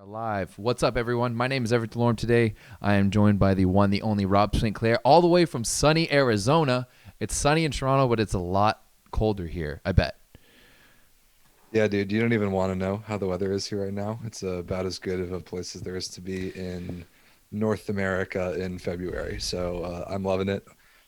Live. What's up, everyone? My name is Everett DeLorme. Today, I am joined by the one, the only Rob St. Clair, all the way from sunny Arizona. It's sunny in Toronto, but it's a lot colder here, I bet. Yeah, dude, you don't even want to know how the weather is here right now. It's about as good of a place as there is to be in North America in February. So I'm loving it.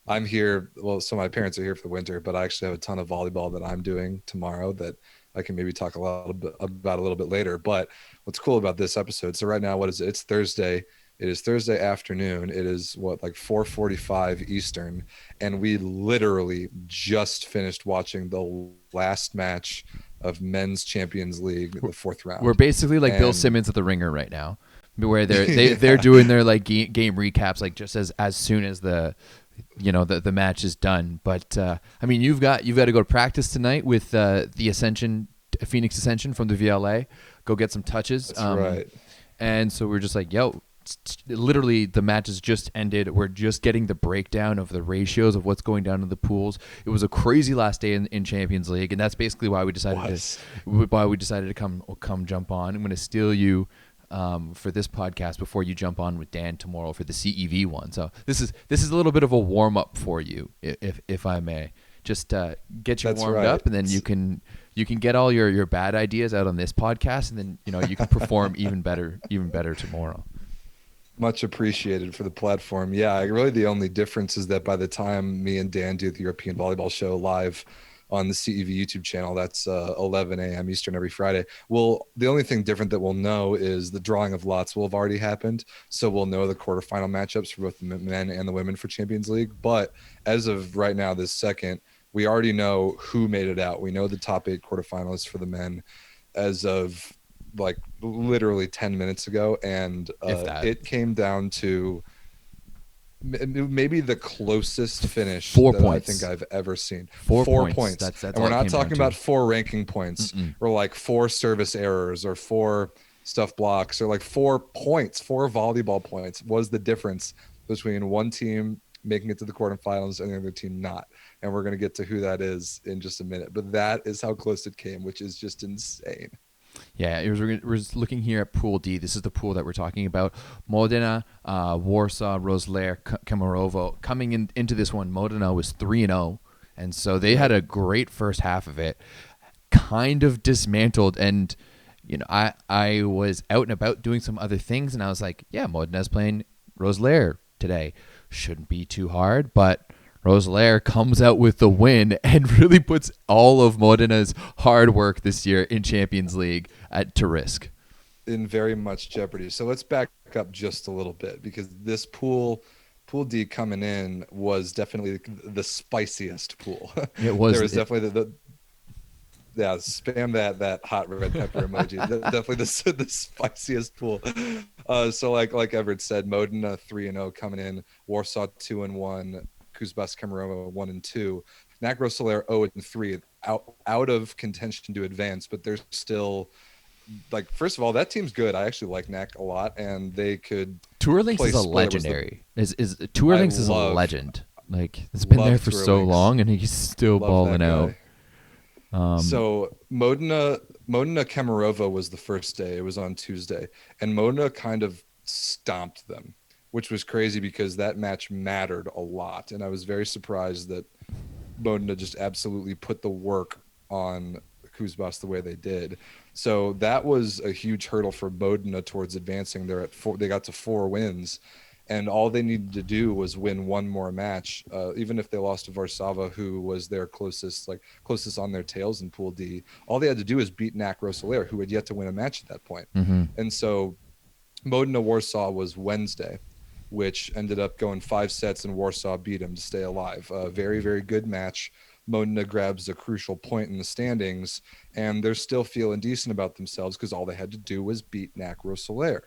I'm here. Well, so my parents are here for the winter, but I actually have a ton of volleyball that I'm doing tomorrow that I can maybe talk a little bit about a little bit later. But what's cool about this episode? So right now, what is it? It's Thursday. It is Thursday afternoon. It is what, like 4:45 Eastern, and we literally just finished watching the last match of men's Champions League, We're the fourth we're round. basically like Bill And Simmons at the Ringer right now, where they're yeah, doing their like game recaps like just as soon as the match is done. But I mean, you've got to go to practice tonight with the Ascension, Phoenix Ascension from the VLA. Go get some touches. that's right. And so we're just like, yo, literally the match has just ended. We're just getting the breakdown of the ratios of what's going down in the pools. It was a crazy last day in Champions League, and that's basically why we decided Was. to come jump on. I'm going to steal you for this podcast before you jump on with Dan tomorrow for the CEV one. So this is a little bit of a warm up for you, if I may. Just get you That's warmed right. up, and then you can get all your bad ideas out on this podcast, and then you can perform even better tomorrow. Much appreciated for the platform. Yeah, really the only difference is that by the time me and Dan do the European Volleyball Show live on the CEV YouTube channel, that's 11 a.m. Eastern every Friday. Well, the only thing different that we'll know is the drawing of lots will have already happened. So we'll know the quarterfinal matchups for both the men and the women for Champions League. But as of right now, this second, we already know who made it out. We know the top 8 quarterfinalists for the men as of like literally 10 minutes ago, and If that. it came down to maybe the closest finish 4 that I points. think I've ever seen. 4 points. That's And all we're it not came down talking to. about 4 ranking points Mm-mm. or like 4 service errors or 4 stuff blocks or like 4 points, 4 volleyball points was the difference between one team making it to the quarterfinals and the other team not. And we're going to get to who that is in just a minute. But that is how close it came, which is just insane. Yeah, we're just looking here at Pool D. This is the pool that we're talking about. Modena, Warsaw, Roslair, Kemerovo. Coming into this one, Modena was 3-0, and so they had a great first half of it. Kind of dismantled, and I was out and about doing some other things, and I was like, yeah, Modena's playing Roslair today. Shouldn't be too hard, but Roslair comes out with the win and really puts all of Modena's hard work this year in Champions League to risk. In very much jeopardy. So let's back up just a little bit because this pool D coming in was definitely the spiciest pool. It was. There was definitely the yeah, spam that hot red pepper emoji. Definitely the spiciest pool. So like Everett said, Modena 3-0 coming in, Warsaw 2-1, Kuzbas Kemerovo 1-2, NAC Roeselare 0-3, out of contention to advance, but they're still like, first of all, that team's good. I actually like NAC a lot, and they could Tour Links play is a split. legendary. Tour I Links is a love legend. Like it's been there love for Tour so Links. long, and he's still Love balling that out. guy. Um, So Modena Kemerovo was the first day. It was on Tuesday, and Modena kind of stomped them, which was crazy because that match mattered a lot, and I was very surprised that Modena just absolutely put the work on Kuzbas the way they did. So that was a huge hurdle for Modena towards advancing. They're at 4. They got to 4 wins, and all they needed to do was win one more match. Even if they lost to Varsava, who was their closest on their tails in Pool D, all they had to do was beat NAC Roeselare, who had yet to win a match at that point. mhm. And so Modena Warsaw was Wednesday, which ended up going 5 sets, and Warsaw beat him to stay alive. A very, very good match. Modena grabs a crucial point in the standings, and they're still feeling decent about themselves because all they had to do was beat NAC Roeselare.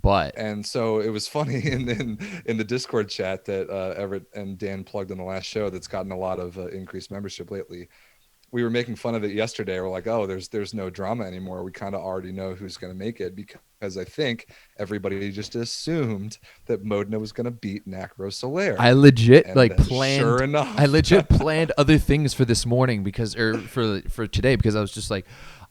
But And so it was funny in the Discord chat that Everett and Dan plugged in the last show that's gotten a lot of increased membership lately. We were making fun of it yesterday. We're like, oh, there's no drama anymore. We kind of already know who's going to make it because I think everybody just assumed that Modena was going to beat NAC Roeselare. I legit And like then planned. sure enough. I legit planned other things for this morning for today because I was just like,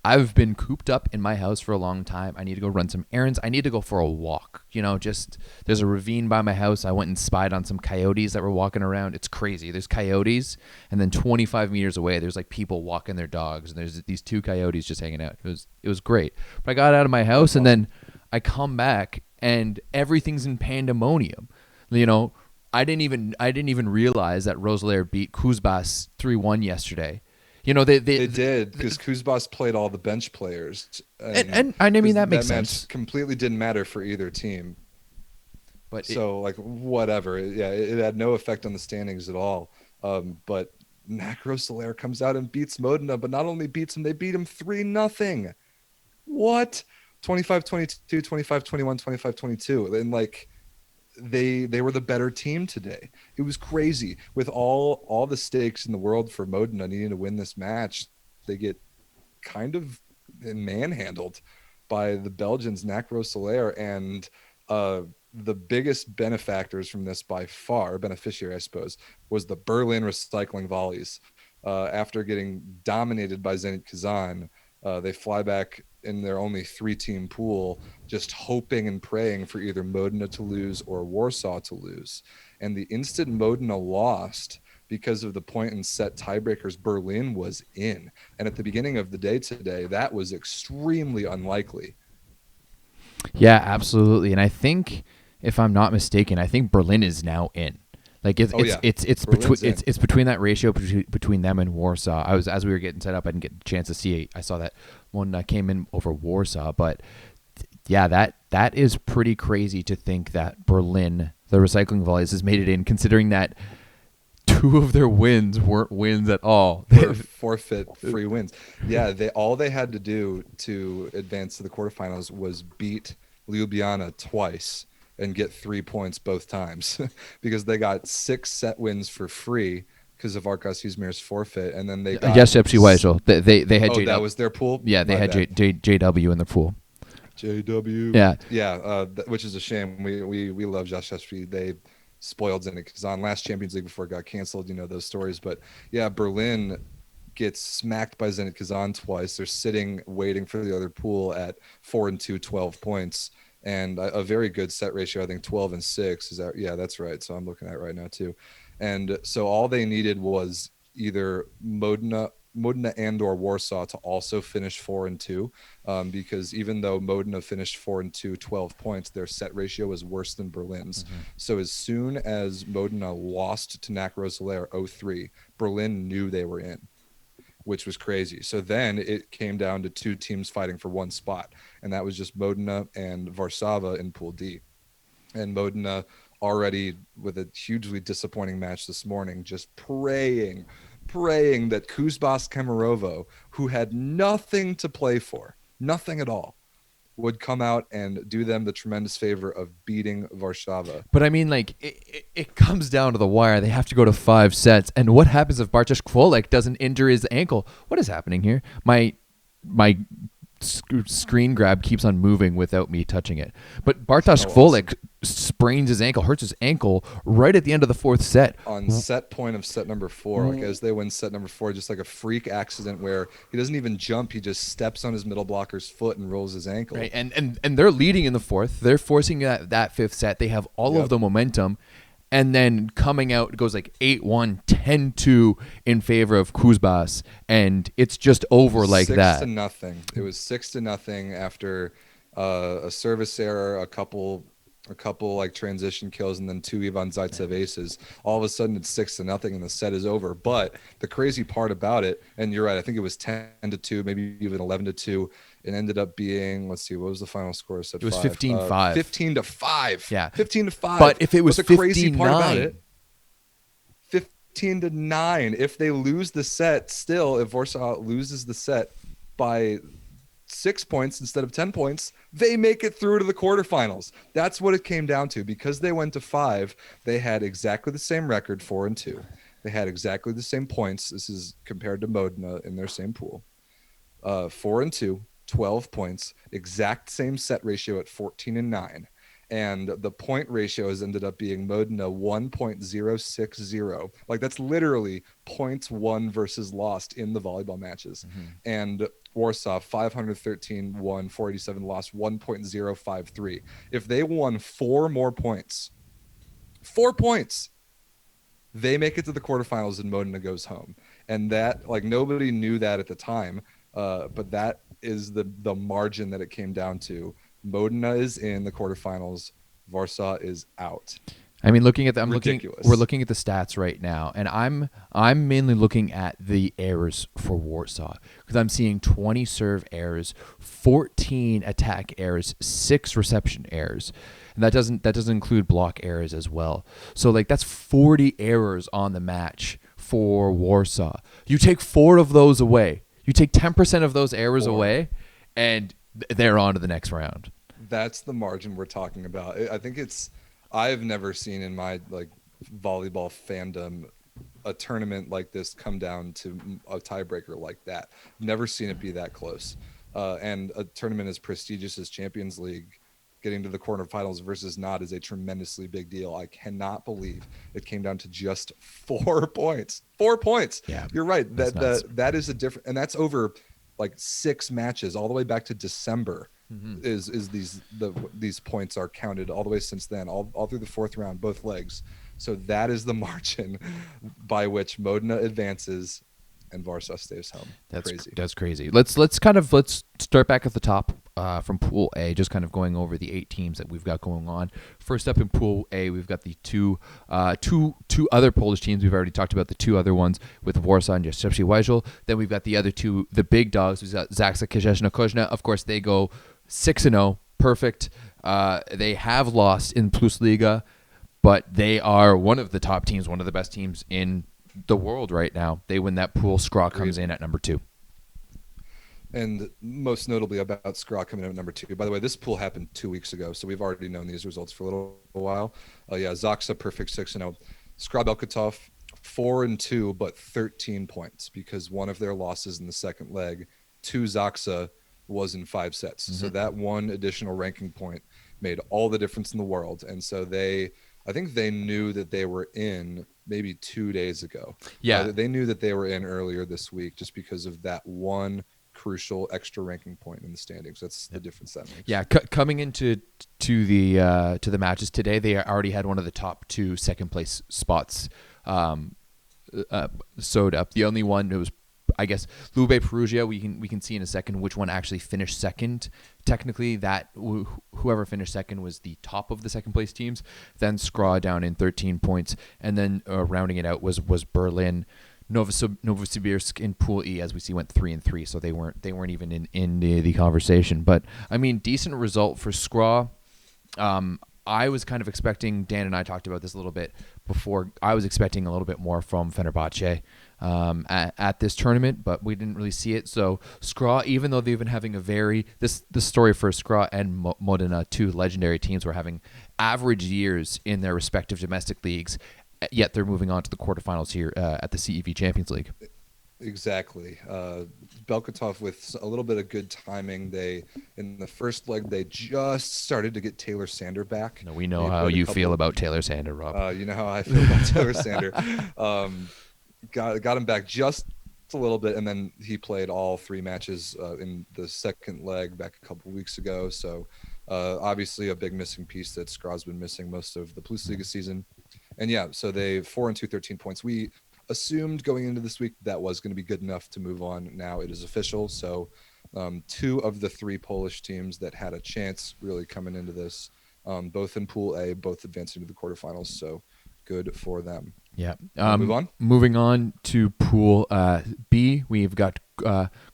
I've been cooped up in my house for a long time. I need to go run some errands. I need to go for a walk. Just there's a ravine by my house. I went and spied on some coyotes that were walking around. It's crazy. There's coyotes, and then 25 meters away, there's like people walking their dogs, and there's these two coyotes just hanging out. It was great. But I got out of my house, and then I come back, and everything's in pandemonium. I didn't even realize that Roselaire beat Kuzbas 3-1 yesterday. They did, because Kuzbas played all the bench players, and I mean that makes match sense. completely didn't matter for either team. But so whatever, it had no effect on the standings at all. But Nac Roselaire comes out and beats Modena, but not only beats him, they beat him 3-0. What? 25-22, 25-21, 25-22, and they were the better team today. It was crazy. With all the stakes in the world for Modena needing to win this match, they get kind of manhandled by the Belgians, Nac Roselaire, and the biggest benefactors from this by far, beneficiary I suppose, was the Berlin Recycling Volleys. After getting dominated by Zenit Kazan, they fly back in their only 3-team pool, just hoping and praying for either Modena to lose or Warsaw to lose. And the instant Modena lost, because of the point and set tiebreakers, Berlin was in. And at the beginning of the day today, that was extremely unlikely. Yeah, absolutely. And I think, if I'm not mistaken, I think Berlin is now in. It's between that ratio between them and Warsaw. As we were getting set up, I didn't get a chance to see it. I saw that one came in over Warsaw, but yeah, that is pretty crazy to think that Berlin, the Recycling Volleys, has made it in, considering that 2 of their wins weren't wins at all. Were forfeit free wins. Yeah, all they had to do to advance to the quarterfinals was beat Ljubljana twice and get 3 points both times, because they got 6 set wins for free because of Arkas Izmir's forfeit, and then they got they had JW. That was their pool. Yeah, they had JW in their pool. JW. Yeah. Which is a shame. We love Jastrzębski. They spoiled Zenit Kazan last Champions League before it got canceled. Those stories. But yeah, Berlin gets smacked by Zenit Kazan twice. They're sitting waiting for the other pool at 4-2, 12 points. And a very good set ratio, I think 12-6. Is that? Yeah, that's right. So I'm looking at it right now too. And so all they needed was either Modena and or Warsaw to also finish 4-2, because even though Modena finished 4-2, 12 points, their set ratio was worse than Berlin's. Mm-hmm. So as soon as Modena lost to Nac Roselaire 0-3, Berlin knew they were in, which was crazy. So then it came down to 2 teams fighting for 1 spot, and that was just Modena and Warszawa in Pool D. And Modena, already with a hugely disappointing match this morning, just praying that Kuzbas Kemerovo, who had nothing to play for, nothing at all, would come out and do them the tremendous favor of beating Warszawa. But I mean, it comes down to the wire. They have to go to 5 sets. And what happens if Bartosz Kwolek doesn't injure his ankle? What is happening here? My screen grab keeps on moving without me touching it. But Bartosz Kwolek sprains his ankle, hurts his ankle right at the end of the 4th set. On set point of set number 4, as they win set number 4, just like a freak accident where he doesn't even jump, he just steps on his middle blocker's foot and rolls his ankle. Right, and they're leading in the 4th. They're forcing that 5th set. They have all of the momentum. And then coming out, it goes 8-1, 10-2 in favor of Kuzbas, and it's just over like that. 6-0. It was 6-0 after a service error, a couple transition kills, and then 2 Ivan Zaitsev aces. All of a sudden, it's 6-0, and the set is over. But the crazy part about it, and you're right, I think it was 10-2, maybe even 11-2. It ended up being, let's see, what was the final score? It was 15-5. 15-5. Yeah. 15-5. But if it was the 15-9. Crazy part about it, 15-9. If they lose the set, still, if Warsaw loses the set by 6 points instead of 10 points, they make it through to the quarterfinals. That's what it came down to. Because they went to 5, they had exactly the same record, 4-2. They had exactly the same points. This is compared to Modena in their same pool. 4-2. 12 points, exact same set ratio at 14-9. And the point ratio has ended up being Modena 1.060. That's literally points won versus lost in the volleyball matches. Mm-hmm. And Warsaw 513 won, 487 lost, 1.053. If they won 4 points, they make it to the quarterfinals and Modena goes home. And that, like, nobody knew that at the time, but that is the margin that it came down to. Modena is in the quarterfinals. Warsaw is out. I mean, looking at Ridiculous. we're looking at the stats right now, and I'm mainly looking at the errors for Warsaw because I'm seeing 20 serve errors, 14 attack errors, 6 reception errors, and that doesn't include block errors as well. So like that's 40 errors on the match for Warsaw. You take 4 of those away, you take 10% of those errors away, and they're on to the next round. That's the margin we're talking about. I think I've never seen in my like volleyball fandom a tournament like this come down to a tiebreaker like that. Never seen it be that close. And a tournament as prestigious as Champions League getting to the quarterfinals versus not is a tremendously big deal. I cannot believe it came down to just 4 points. 4 points. Yeah, you're right. That is a different, and that's over like 6 matches all the way back to December. Is these points are counted all the way since then, all through the 4th round, both legs. So that is the margin by which Modena advances and Warsaw stays home. That's crazy. Let's start back at the top from Pool A, just kind of going over the 8 teams that we've got going on. First up in Pool A, we've got the two other Polish teams. We've already talked about the 2 other ones with Warsaw and Jastrzębski Węgiel. Then we've got the other 2, the big dogs. We've got Zaksa Koźna. Of course, they go 6-0, perfect. They have lost in Plus Liga, but they are one of the top teams, one of the best teams in the world right now. They win that pool. Skra comes in at number 2. And most notably about Skra coming in at number 2. By the way, this pool happened 2 weeks ago, so we've already known these results for a little while. Zaksa, perfect 6-0. Skra Belkotov, 4-2, but 13 points because one of their losses in the second leg to Zaksa was in 5 sets. So that one additional ranking point made all the difference in the world. And so I think they knew that they were in maybe 2 days ago. Yeah. They knew that they were in earlier this week just because of that one crucial extra ranking point in the standings. That's the difference that makes. Yeah, coming into the matches today, they already had one of the top 2 second place spots sewed up. The only one, it was, I guess, Lube Perugia. We can see in a second which one actually finished second. Technically, that whoever finished second was the top of the second place teams. Then Skra down in 13 points, and then rounding it out was Berlin. Novosibirsk in Pool E, as we see, went 3-3, so they weren't even in the conversation. But I mean, decent result for Skra. I was kind of expecting, Dan and I talked about this a little bit before, I was expecting a little bit more from Fenerbahce at this tournament, but we didn't really see it. So Skra, even though they've been having the story for Skra and Modena, 2 legendary teams, were having average years in their respective domestic leagues, yet they're moving on to the quarterfinals here at the CEV Champions League. Exactly. Belkotov with a little bit of good timing. In the first leg, they just started to get Taylor Sander back. No, we know how you feel about Taylor Sander, Rob. You know how I feel about Taylor Sander. Got him back just a little bit, and then he played all 3 matches in the second leg back a couple weeks ago. So obviously a big missing piece that Skra's been missing most of the Plus Liga season. And yeah, so they 4-2, 13 points. We assumed going into this week that was going to be good enough to move on. Now it is official. So 2 of the 3 Polish teams that had a chance really coming into this, both in Pool A, both advancing to the quarterfinals. So good for them. Yeah. Move on. Moving on to Pool B, we've got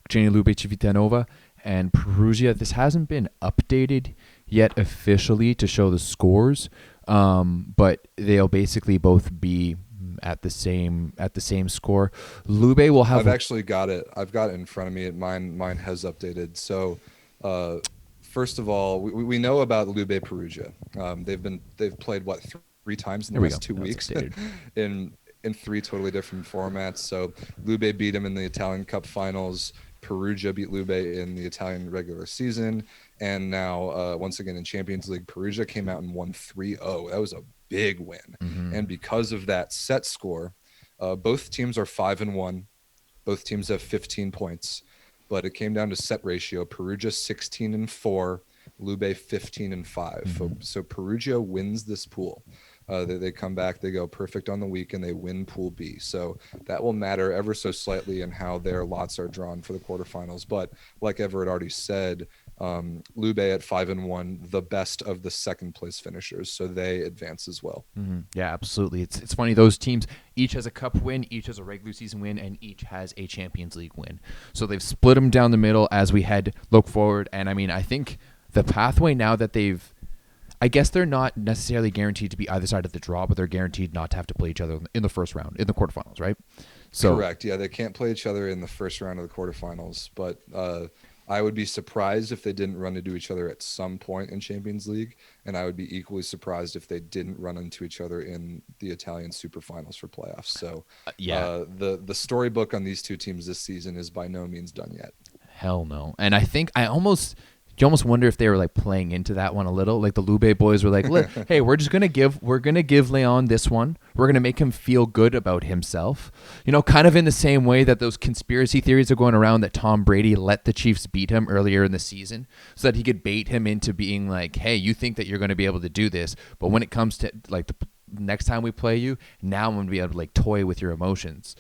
Genie Lubic, Vitanova, and Perugia. This hasn't been updated yet officially to show the scores, but they'll basically both be at the same score. Lube will have. I've actually got it. I've got it in front of me. Mine has updated. So, first of all, we know about Lube Perugia. They've played what 3 times in the last 2 weeks in 3 totally different formats. So Lube beat them in the Italian Cup finals. Perugia beat Lube in the Italian regular season, and now once again in Champions League, Perugia came out and won 3-0. That was a big win. And because of that set score, both teams are 5-1. Both teams have 15 points. but it came down to set ratio. Perugia 16-4, Lube 15-5. So Perugia wins this pool. They come back, they go perfect on the week, and they win Pool B. So that will matter ever so slightly in how their lots are drawn for the quarterfinals. But like Everett already said, Lube at 5-1, the best of the second place finishers, so they advance as well. Yeah, absolutely. It's funny, those teams each has a cup win, each has a regular season win, and each has a Champions League win. So they've split them down the middle as we look forward. And I mean, I think the pathway now that I guess they're not necessarily guaranteed to be either side of the draw, but they're guaranteed not to have to play each other in the first round, in the quarterfinals, right? So correct. Yeah, they can't play each other in the first round of the quarterfinals, but I would be surprised if they didn't run into each other at some point in Champions League, and I would be equally surprised if they didn't run into each other in the Italian Superfinals for playoffs. So the storybook on these two teams this season is by no means done yet. Hell no. And I think you almost wonder if they were like playing into that one a little. Like the Lube boys were like, hey, we're gonna give Leon this one. We're gonna make him feel good about himself. Kind of in the same way that those conspiracy theories are going around that Tom Brady let the Chiefs beat him earlier in the season so that he could bait him into being like, hey, you think that you're gonna be able to do this, but when it comes to like the next time we play you, now I'm gonna be able to like toy with your emotions.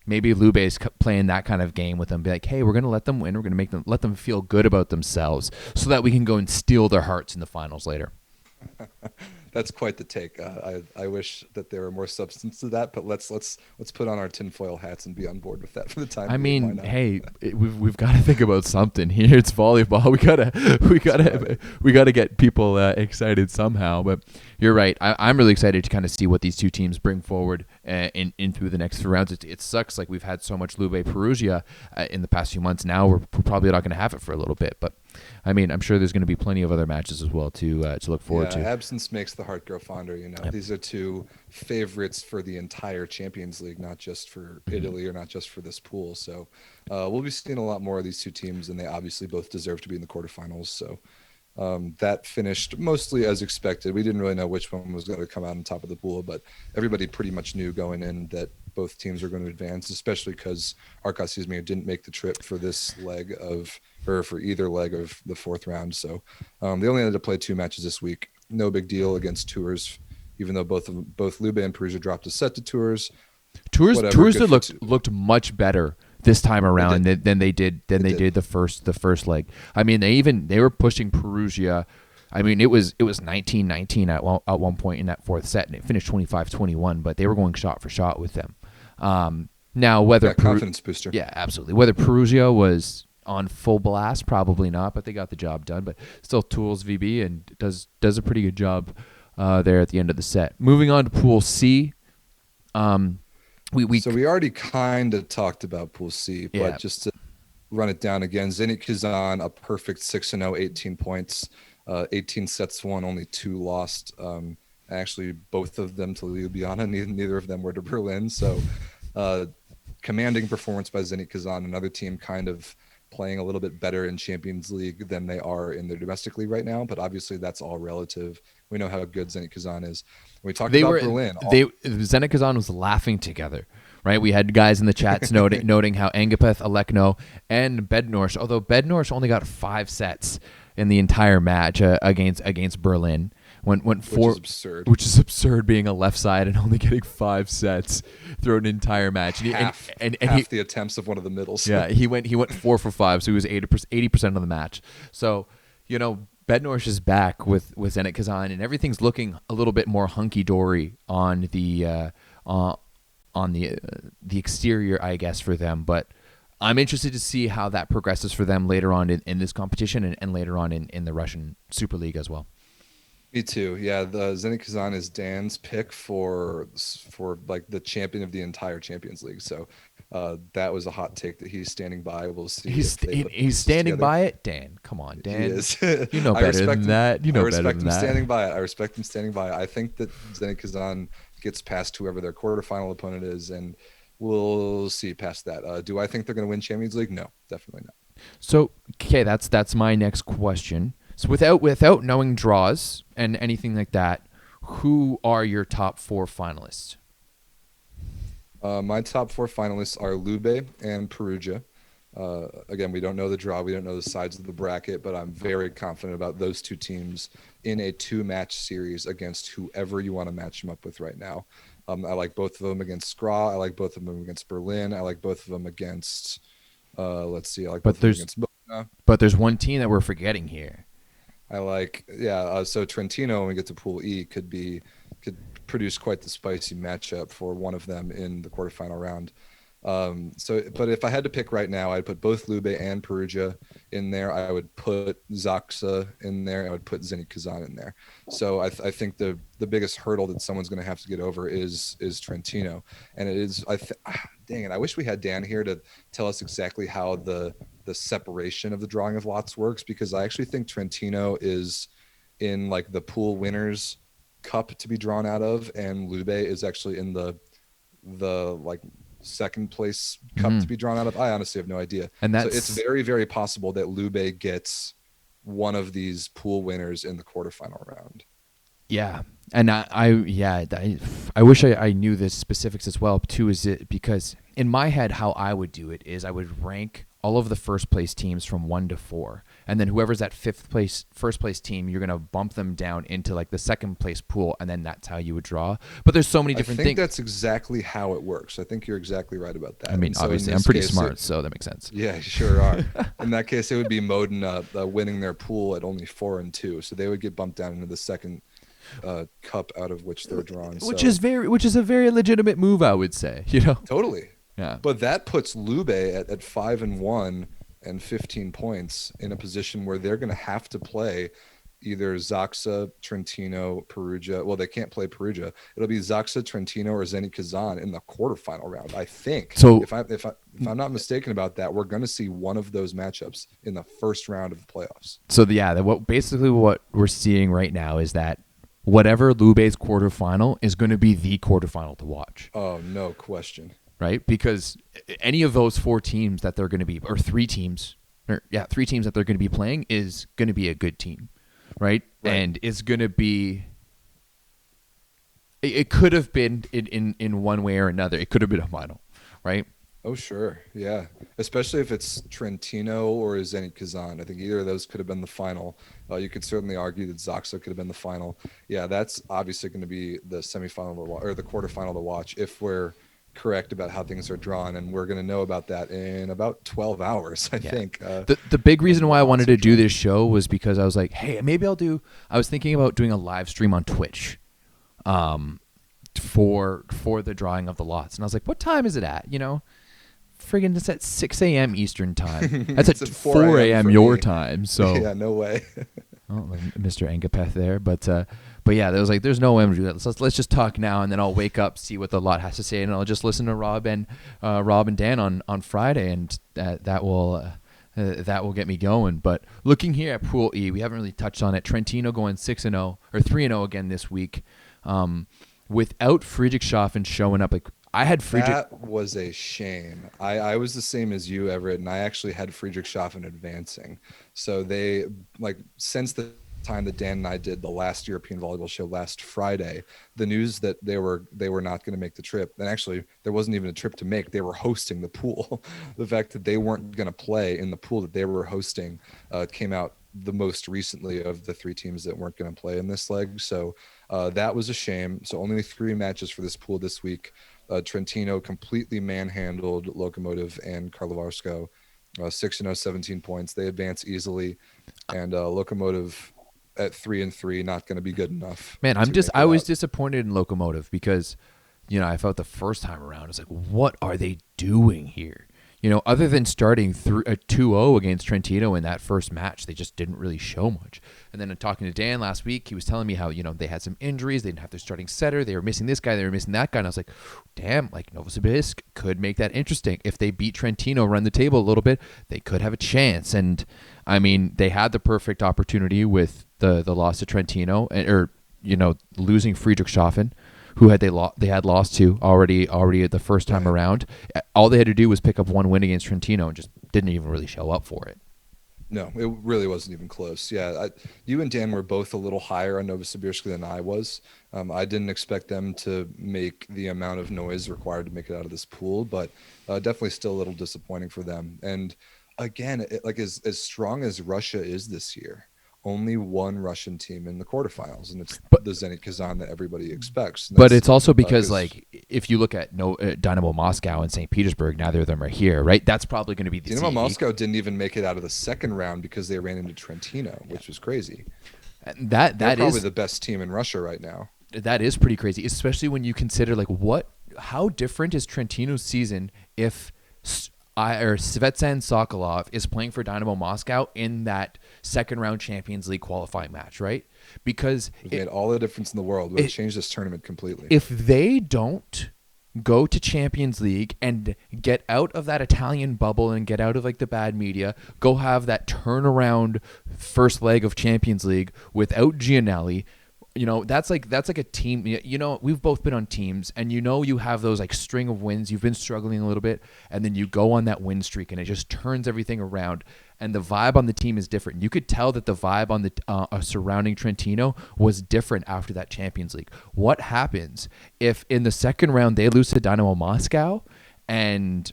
Maybe Lube's playing that kind of game with them. Be like, hey, we're going to let them win. We're going to let them feel good about themselves so that we can go and steal their hearts in the finals later. That's quite the take. I wish that there were more substance to that, but let's put on our tinfoil hats and be on board with that for the time. I mean, hey, we've got to think about something here. It's volleyball. We gotta get people excited somehow. But you're right. I'm really excited to kind of see what these two teams bring forward in through the next few rounds. It sucks like we've had so much Lube Perugia in the past few months. Now we're probably not going to have it for a little bit, but. I mean, I'm sure there's going to be plenty of other matches as well to look forward to. Absence makes the heart grow fonder. Yep. These are two favorites for the entire Champions League, not just for Italy or not just for this pool. So we'll be seeing a lot more of these two teams, and they obviously both deserve to be in the quarterfinals. So that finished mostly as expected. We didn't really know which one was going to come out on top of the pool, but everybody pretty much knew going in that both teams are going to advance, especially because Arca, didn't make the trip for this leg for either leg of the fourth round. So they only had to play two matches this week. No big deal against Tours, even though both Lube and Perugia dropped a set to Tours. Tours looked much better this time around than they did the first leg. I mean, they were pushing Perugia. I mean, it was 19-19 at one point in that fourth set, and it finished 25-21. But they were going shot for shot with them. Now whether confidence booster, yeah, absolutely. Whether Perugia was on full blast, probably not, but they got the job done. But still, Tools VB and does a pretty good job there at the end of the set. Moving on to Pool C. We already kind of talked about Pool C, but just to run it down again, Zenit Kazan, a perfect 6-0, 18 points, 18 sets won, only 2 lost. Actually, both of them to Ljubljana, neither of them were to Berlin. So commanding performance by Zenit Kazan, another team kind of playing a little bit better in Champions League than they are in their domestic league right now. But obviously that's all relative. We know how good Zenit Kazan is. When we talked about Berlin. Zenit Kazan was laughing together, right? We had guys in the chats noting how Engapeth, Alekno, and Bednorsh, although Bednorsh only got 5 sets in the entire match against Berlin. Went 4, which is absurd, being a left side and only getting 5 sets through an entire match. Half the attempts of one of the middles. Yeah, he went 4 for 5, so he was 80% of the match. So, Bednorsh is back with Zenit Kazan, and everything's looking a little bit more hunky dory on the exterior, I guess, for them. But I'm interested to see how that progresses for them later on in this competition and later on in the Russian Super League as well. Me too. Yeah, the Zenit Kazan is Dan's pick for like the champion of the entire Champions League. So that was a hot take that he's standing by. We'll see. He's standing by it, Dan. Come on, Dan. He is. You know better than that. I respect him standing by it. I respect him standing by it. I think that Zenit Kazan gets past whoever their quarterfinal opponent is, and we'll see past that. Do I think they're going to win Champions League? No, definitely not. So, okay, that's my next question. So without knowing draws and anything like that, who are your top 4 finalists? My top four finalists are Lube and Perugia. Again, we don't know the draw. We don't know the sides of the bracket, but I'm very confident about those two teams in a two-match series against whoever you want to match them up with right now. I like both of them against Skra. I like both of them against Berlin. I like both of them against, let's see, I like both But of them there's against Modena. but there's one team that we're forgetting here. I like, yeah. So Trentino, when we get to Pool E, could produce quite the spicy matchup for one of them in the quarterfinal round. But if I had to pick right now, I'd put both Lube and Perugia in there. I would put Zaxa in there. I would put Zenit Kazan in there. So I think the biggest hurdle that someone's going to have to get over is Trentino, and it is. Dang it! I wish we had Dan here to tell us exactly how the separation of the drawing of lots works, because I actually think Trentino is in like the pool winners cup to be drawn out of, and Lube is actually in the like second place cup to be drawn out of. I honestly have no idea. And So that's it's very, very possible that Lube gets one of these pool winners in the quarterfinal round. Yeah, and I wish I knew the specifics as well too. Is it because in my head, how I would do it is I would rank all of the first place teams from 1 to 4, and then whoever's that first place team, you're gonna bump them down into like the second place pool, and then that's how you would draw. But there's so many different I think things. that's exactly how it works. I think you're exactly right about that. I mean, And so in obviously, I'm this pretty case, smart, so that makes sense. yeah, you sure are. In that case, it would be Modena winning their pool at only 4 and 2, so they would get bumped down into the second cup out of which they're drawn. Which So is a very legitimate move, I would say. You know. totally. Yeah. But that puts Lube at 5-1 and 15 points in a position where they're going to have to play either Zaxa, Trentino, Perugia. Well, they can't play Perugia. It'll be Zaxa, Trentino, or Zenit Kazan in the quarterfinal round, I think. So If I'm not mistaken about that, we're going to see one of those matchups in the first round of the playoffs. So what we're seeing right now is that whatever Lube's quarterfinal is going to be the quarterfinal to watch. Oh, no question. Right? Because any of those 4 teams that they're going to be, or 3 teams that they're going to be playing is going to be a good team, right? And it's going to be. It could have been in one way or another. It could have been a final, right? Oh, sure. Yeah. Especially if it's Trentino or Zenit Kazan. I think either of those could have been the final. You could certainly argue that Zaxa could have been the final. Yeah, that's obviously going to be the semifinal or the quarterfinal to watch if we're correct about how things are drawn. And we're going to know about that in about 12 hours, I think. The big reason why I wanted to do this show was because I was like, hey, maybe I was thinking about doing a live stream on Twitch. For the drawing of the lots. And I was like, what time is it at? You know? Friggin' it's at 6 a.m. Eastern time. That's at 4 a.m. your time. So yeah, no way. Mr. Engapeth there, but yeah, there was like, there's no way I'm gonna do that. Let's just talk now, and then I'll wake up, see what the lot has to say, and I'll just listen to Rob and Dan on Friday, and that will get me going. But looking here at Pool E, we haven't really touched on it. Trentino going 6-0 or 3-0 again this week, without Friedrichshafen showing up. Like, I had That was a shame. I was the same as you, Everett, and I actually had Friedrichshafen advancing. So they, like, since the time that Dan and I did the last European volleyball show last Friday, the news that they were not going to make the trip, and actually there wasn't even a trip to make, they were hosting the pool. The fact that they weren't going to play in the pool that they were hosting came out the most recently of the 3 teams that weren't going to play in this leg. So that was a shame. So only 3 matches for this pool this week. Trentino completely manhandled Lokomotiv and Karlovarsko, 6-0, 17 points. They advance easily, and Lokomotiv at 3-3, not going to be good enough. Man, I was disappointed in Lokomotiv because, you know, I felt the first time around, I was like, what are they doing here? You know, other than starting 2-0 against Trentino in that first match, they just didn't really show much. And then talking to Dan last week, he was telling me how, you know, they had some injuries. They didn't have their starting setter. They were missing this guy. They were missing that guy. And I was like, damn, like Novosibirsk could make that interesting. If they beat Trentino, run the table a little bit, they could have a chance. And, I mean, they had the perfect opportunity with the loss to Trentino, or, you know, losing Friedrichshafen, who they had lost to already at the first time around. All they had to do was pick up 1 win against Trentino and just didn't even really show up for it. No, it really wasn't even close. Yeah, you and Dan were both a little higher on Novosibirsk than I was. I didn't expect them to make the amount of noise required to make it out of this pool, but definitely still a little disappointing for them. And again, like as strong as Russia is this year, only one Russian team in the quarterfinals, and it's But the Zenit Kazan that everybody expects. And but that's it's also because because like if you look at Dynamo Moscow and St. Petersburg, neither of them are here, right? That's probably going to be the Dynamo CEV. Moscow didn't even make it out of the second round because they ran into Trentino, which was crazy. And That They're that probably is the best team in Russia right now. that is pretty crazy, especially when you consider like how different is Trentino's season if or Svetsan Sokolov is playing for Dynamo Moscow in that second round Champions League qualifying match, right? Because It made all the difference in the world. It changed this tournament completely. if they don't go to Champions League and get out of that Italian bubble and get out of like the bad media, go have that turnaround first leg of Champions League without Gianelli, that's like a team. We've both been on teams, and you have those like string of wins. You've been struggling a little bit, and then you go on that win streak, and it just turns everything around. And the vibe on the team is different. You could tell that the vibe on the surrounding Trentino was different after that Champions League. What happens if in the second round they lose to Dynamo Moscow, and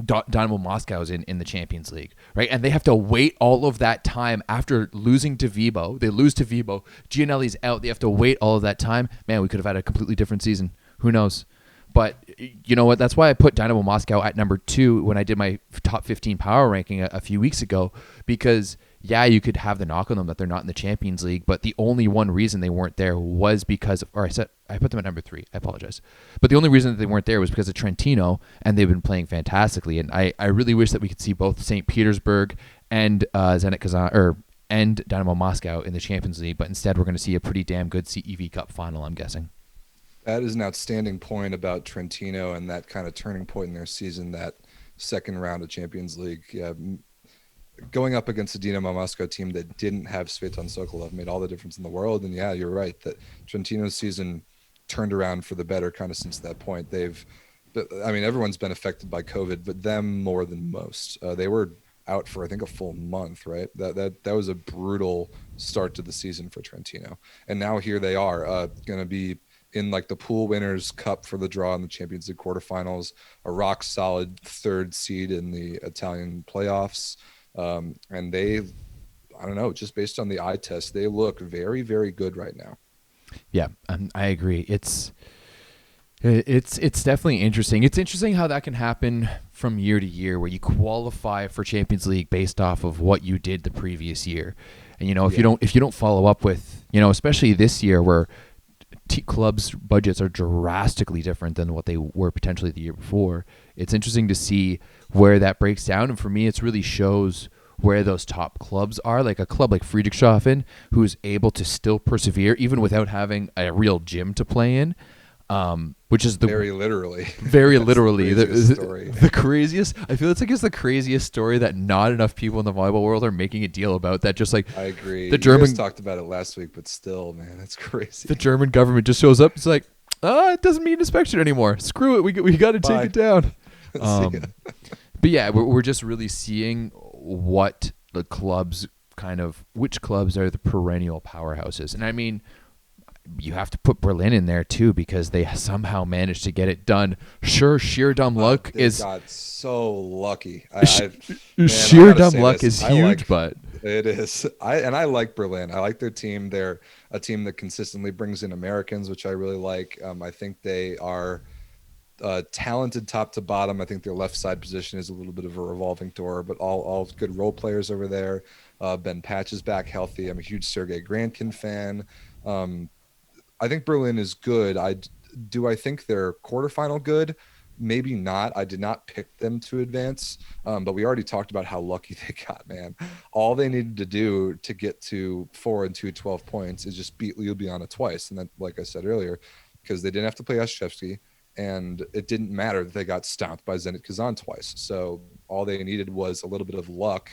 Dynamo Moscow is in the Champions League, right? And they have to wait all of that time after losing to Vibo. They lose to Vibo. Gianelli's out. They have to wait all of that time. Man, we could have had a completely different season. Who knows? But you know what? That's why I put Dynamo Moscow at number 2 when I did my top 15 power ranking a few weeks ago, because yeah, you could have the knock on them that they're not in the Champions League, but the only one reason they weren't there was because I put them at number 3. I apologize. But the only reason that they weren't there was because of Trentino, and they've been playing fantastically. And I really wish that we could see both St. Petersburg and Zenit Kazan and Dynamo Moscow in the Champions League, but instead we're going to see a pretty damn good CEV Cup final, I'm guessing. That is an outstanding point about Trentino and that kind of turning point in their season, that second round of Champions League. Yeah, going up against a Dinamo Moscow team that didn't have Svetan Sokolov made all the difference in the world. And yeah, you're right that Trentino's season turned around for the better kind of since that point. Everyone's been affected by COVID, but them more than most. They were out for I think a full month, right? That was a brutal start to the season for Trentino. And now here they are, going to be in like the pool winners cup for the draw in the Champions League quarterfinals, a rock solid third seed in the Italian playoffs. And I don't know, just based on the eye test, they look very, very good right now. Yeah, I agree. It's definitely interesting. It's interesting how that can happen from year to year, where you qualify for Champions League based off of what you did the previous year. And if you don't follow up with, especially this year where clubs' budgets are drastically different than what they were potentially the year before, it's interesting to see where that breaks down. And for me, it really shows where those top clubs are, like a club like Friedrichshafen, who's able to still persevere even without having a real gym to play in, which is very literally the craziest. I feel it's the craziest story that not enough people in the volleyball world are making a deal about. That just like I agree. The German talked about it last week, but still, man, that's crazy. The German government just shows up. It's like, it doesn't need inspection anymore. Screw it. We got to take it down. But yeah, we're just really seeing what the clubs which clubs are the perennial powerhouses. And I mean, you have to put Berlin in there too, because they somehow managed to get it done. Sure, sheer dumb luck they is. Got so lucky. Sheer dumb luck is huge, but it is. I like Berlin. I like their team. They're a team that consistently brings in Americans, which I really like. I think they are talented top to bottom. I think their left side position is a little bit of a revolving door, but all good role players over there. Ben Patch is back healthy. I'm a huge Sergei Grankin fan. I think Berlin is good. I think they're quarterfinal good. Maybe not. I did not pick them to advance, but we already talked about how lucky they got, man. All they needed to do to get to 4 and 2, 12 points is just beat Ljubljana twice. And then, like I said earlier, because they didn't have to play Oshchevsky, and it didn't matter that they got stomped by Zenit Kazan twice. So all they needed was a little bit of luck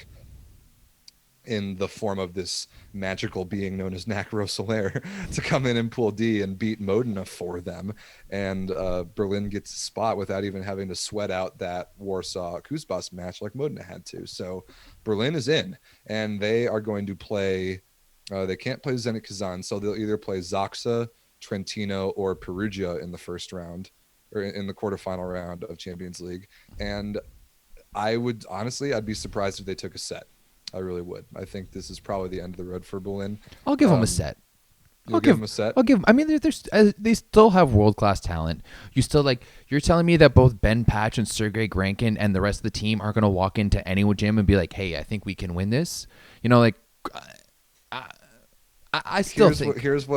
in the form of this magical being known as Nakro Soler to come in Pool D and beat Modena for them. And Berlin gets a spot without even having to sweat out that Warsaw Kuzbas match like Modena had to. So Berlin is in, and they are going to play. They can't play Zenit Kazan, so they'll either play Zaxa, Trentino, or Perugia in the first round, or in the quarterfinal round of Champions League. And I'd be surprised if they took a set. I really would. I think this is probably the end of the road for Berlin. I'll give them a set. I'll give them a set. I'll give. I mean, they still have world class talent. You're telling me that both Ben Patch and Sergey Grankin and the rest of the team aren't going to walk into any gym and be like, "Hey, I think we can win this." You know, like I still think. Here's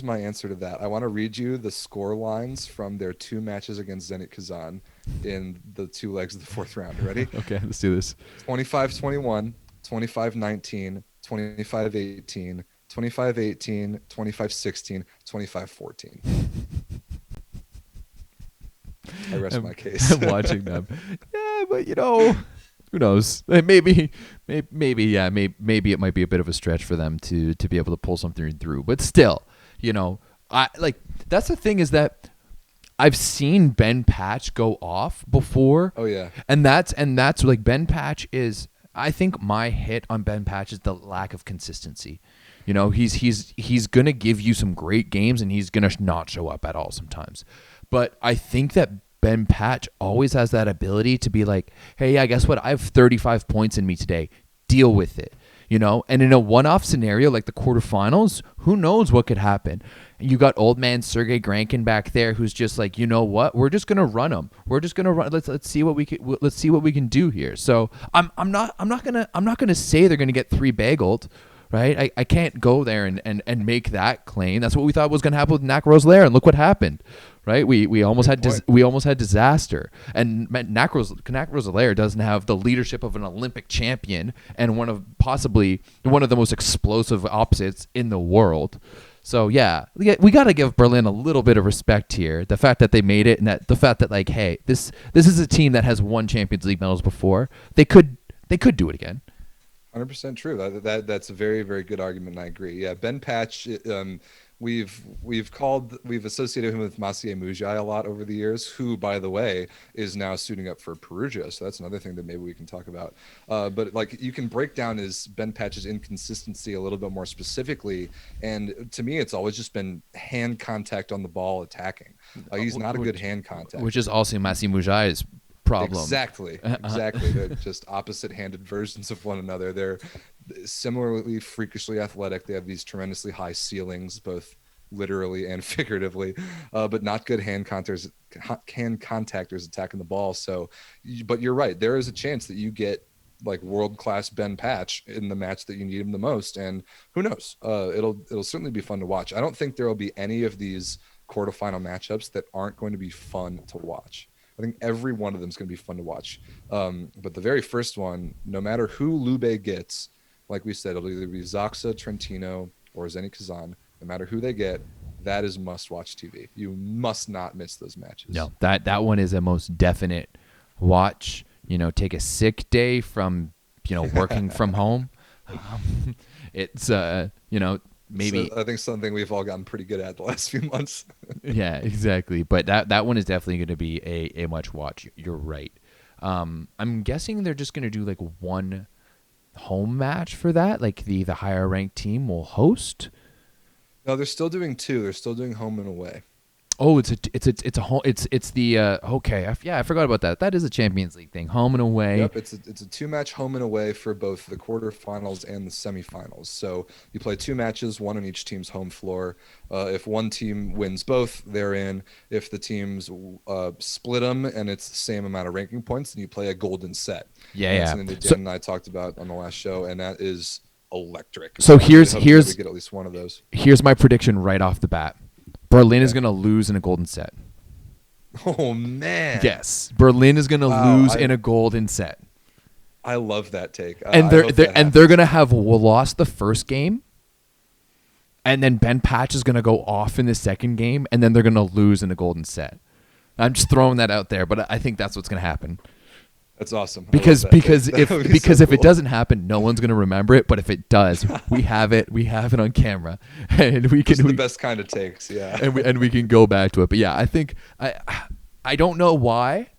my answer to that. I want to read you the score lines from their 2 matches against Zenit Kazan in the 2 legs of the 4th round. Ready? Okay, let's do this. 25-21, 25-19, 25-18, 25-18, 25-16, 25-14. I rest my case. I'm watching them. Yeah, but who knows? Maybe it might be a bit of a stretch for them to be able to pull something through. But still, that's the thing, is that I've seen Ben Patch go off before. Oh yeah. And that's like Ben Patch is. I think my hit on Ben Patch is the lack of consistency. He's gonna give you some great games, and he's gonna not show up at all sometimes. But I think that Ben Patch always has that ability to be like, hey, yeah, guess what? I have 35 points in me today. Deal with it. And in a one-off scenario like the quarterfinals, who knows what could happen? And you got old man Sergey Grankin back there, who's just like, you know what? We're just gonna run them. We're just gonna run. Let's see what we can do here. So I'm not gonna say they're gonna get 3 bageled. Right? I can't go there and make that claim. That's what we thought was going to happen with Knack Roselair, and look what happened. Right? We almost had disaster. And Knack Roselair doesn't have the leadership of an Olympic champion and possibly one of the most explosive opposites in the world. So yeah, we got to give Berlin a little bit of respect here. The fact that they made it, and the fact that, like, hey, this is a team that has won Champions League medals before. They could do it again. 100% true. That's a very, very good argument, and I agree. Yeah, Ben Patch, we've associated him with Maciej Mujai a lot over the years, who, by the way, is now suiting up for Perugia. So that's another thing that maybe we can talk about. But like, you can break down Ben Patch's inconsistency a little bit more specifically, and to me, it's always just been hand contact on the ball attacking. He's not a good hand contact, which is also Maciej Mujai's problem. Exactly. They're just opposite-handed versions of one another. They're similarly freakishly athletic. They have these tremendously high ceilings, both literally and figuratively, but not good hand contactors attacking the ball. So, but you're right. There is a chance that you get like world-class Ben Patch in the match that you need him the most, and who knows? It'll certainly be fun to watch. I don't think there will be any of these quarterfinal matchups that aren't going to be fun to watch. I think every one of them is going to be fun to watch. But the very first one, no matter who Lube gets, like we said, it'll either be Zaxa, Trentino, or Zenit Kazan. No matter who they get, that is must-watch TV. You must not miss those matches. No, that one is a most definite watch. Take a sick day from, working from home. It's, maybe. So I think something we've all gotten pretty good at the last few months. Yeah, exactly. But that one is definitely going to be a much watch. You're right. I'm guessing they're just going to do like one home match for that. Like the higher ranked team will host. No, they're still doing 2. They're still doing home and away. Oh, it's a home. It's the okay. I forgot about that. That is a Champions League thing, home and away. Yep, it's a 2-match home and away for both the quarterfinals and the semifinals. So you play 2 matches, one on each team's home floor. If one team wins both, they're in. If the teams split them and it's the same amount of ranking points, then you play a golden set. That's something that Dan and I talked about on the last show, and that is electric. So here's we get at least one of those. Here's my prediction right off the bat. Berlin is going to lose in a golden set. Oh, man. Yes. Berlin is going to lose in a golden set. I love that take. And they're going to have lost the first game. And then Ben Patch is going to go off in the second game. And then they're going to lose in a golden set. I'm just throwing that out there. But I think that's what's going to happen. That's awesome. Because if it doesn't happen, no one's gonna remember it. But if it does, we have it. We have it on camera, and we can. The best kind of takes, yeah. And we can go back to it. But yeah, I think I don't know why.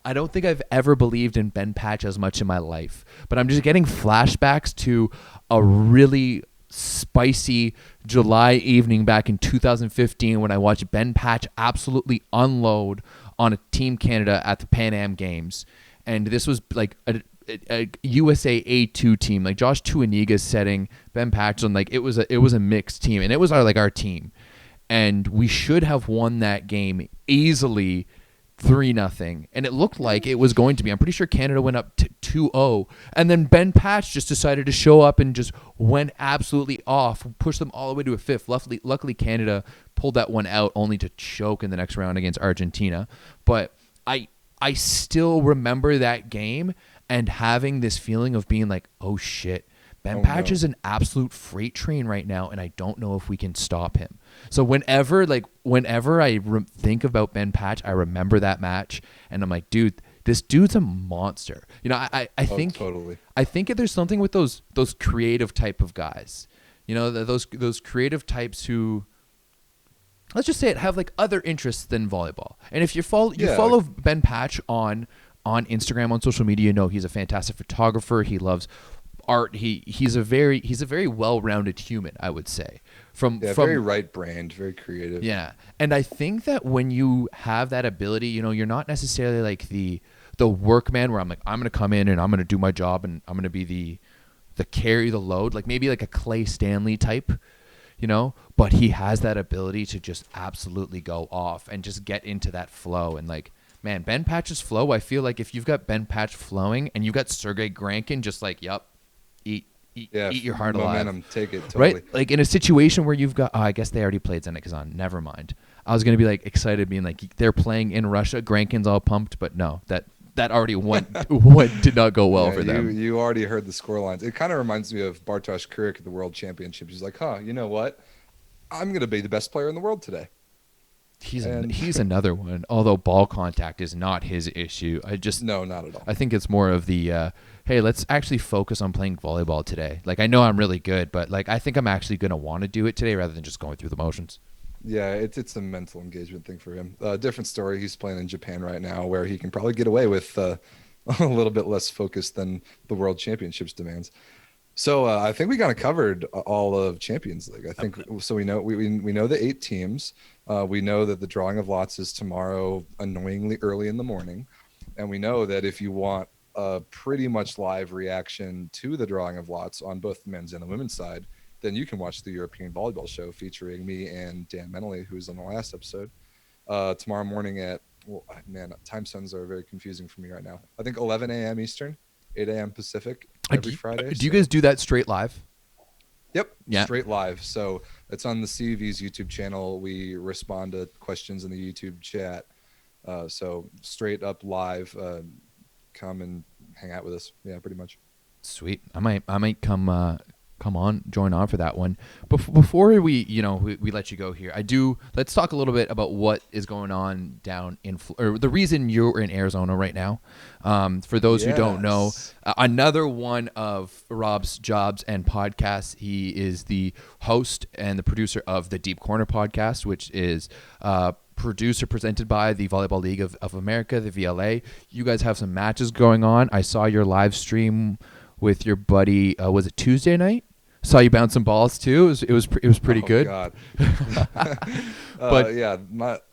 I don't think I've ever believed in Ben Patch as much in my life, but I'm just getting flashbacks to a really spicy July evening back in 2015 when I watched Ben Patch absolutely unload on a Team Canada at the Pan Am Games. And this was like a USA A2 team, like Josh Tuaniga's setting, Ben Patch on, like it was a mixed team, and it was our team. And we should have won that game easily 3-0, and it looked like it was going to be. I'm pretty sure Canada went up 2-0, and then Ben Patch just decided to show up and just went absolutely off, pushed them all the way to a fifth. Luckily Canada pulled that one out, only to choke in the next round against Argentina. But I still remember that game and having this feeling of being like, oh shit, Ben Patch is an absolute freight train right now, and I don't know if we can stop him. So whenever I think about Ben Patch, I remember that match, and I'm like, dude, this dude's a monster. You know, I think totally. I think there's something with those creative type of guys. You know, those creative types who, let's just say it, have like other interests than volleyball. And if you follow Ben Patch on Instagram, on social media, you know he's a fantastic photographer. He loves art. He's a very well-rounded human, I would say. From very right-brained, very creative. Yeah. And I think that when you have that ability, you know, you're not necessarily like the workman where I'm like, I'm going to come in and I'm going to do my job and I'm going to be the carry the load, like maybe like a Clay Stanley type, you know, but he has that ability to just absolutely go off and just get into that flow. And like, man, Ben Patch's flow, I feel like if you've got Ben Patch flowing and you've got Sergei Grankin just like, yup, eat your heart momentum, alive. take it, totally. Right? Like in a situation where you've got, I guess they already played Zenit Kazan. Never mind. I was going to be like excited being like, they're playing in Russia. Grankin's all pumped, but no, that already did not go well for them. You already heard the score lines. It kind of reminds me of Bartosz Kurik at the World Championships. He's like, you know what? I'm going to be the best player in the world today. He's another one. Although ball contact is not his issue. No, not at all. I think it's more of the hey, let's actually focus on playing volleyball today. Like I know I'm really good, but like I think I'm actually going to want to do it today rather than just going through the motions. Yeah, it's a mental engagement thing for him. Different story. He's playing in Japan right now, where he can probably get away with a little bit less focus than the World Championships demands. So I think we kind of covered all of Champions League. I think so. We know the 8 teams. We know that the drawing of lots is tomorrow, annoyingly early in the morning, and we know that if you want a pretty much live reaction to the drawing of lots on both the men's and the women's side, then you can watch the European Volleyball Show featuring me and Dan Menley, who's on the last episode, tomorrow morning at, time zones are very confusing for me right now. I think 11 a.m. Eastern, 8 a.m. Pacific every Friday. Do you guys do that straight live? Yep. Yeah. Straight live. So it's on the CV's YouTube channel. We respond to questions in the YouTube chat. So straight up live, come and hang out with us. Yeah, pretty much. Sweet. I might join on for that one. Before we let you go here, let's talk a little bit about what is going on down in, or the reason you're in Arizona right now. For those who don't know, another one of Rob's jobs and podcasts. He is the host and the producer of the Deep Corner podcast, which is presented by the Volleyball League of America, the VLA. You guys have some matches going on. I saw your live stream with your buddy. Was it Tuesday night? Saw you bounce some balls too. It was pretty good. God. But yeah,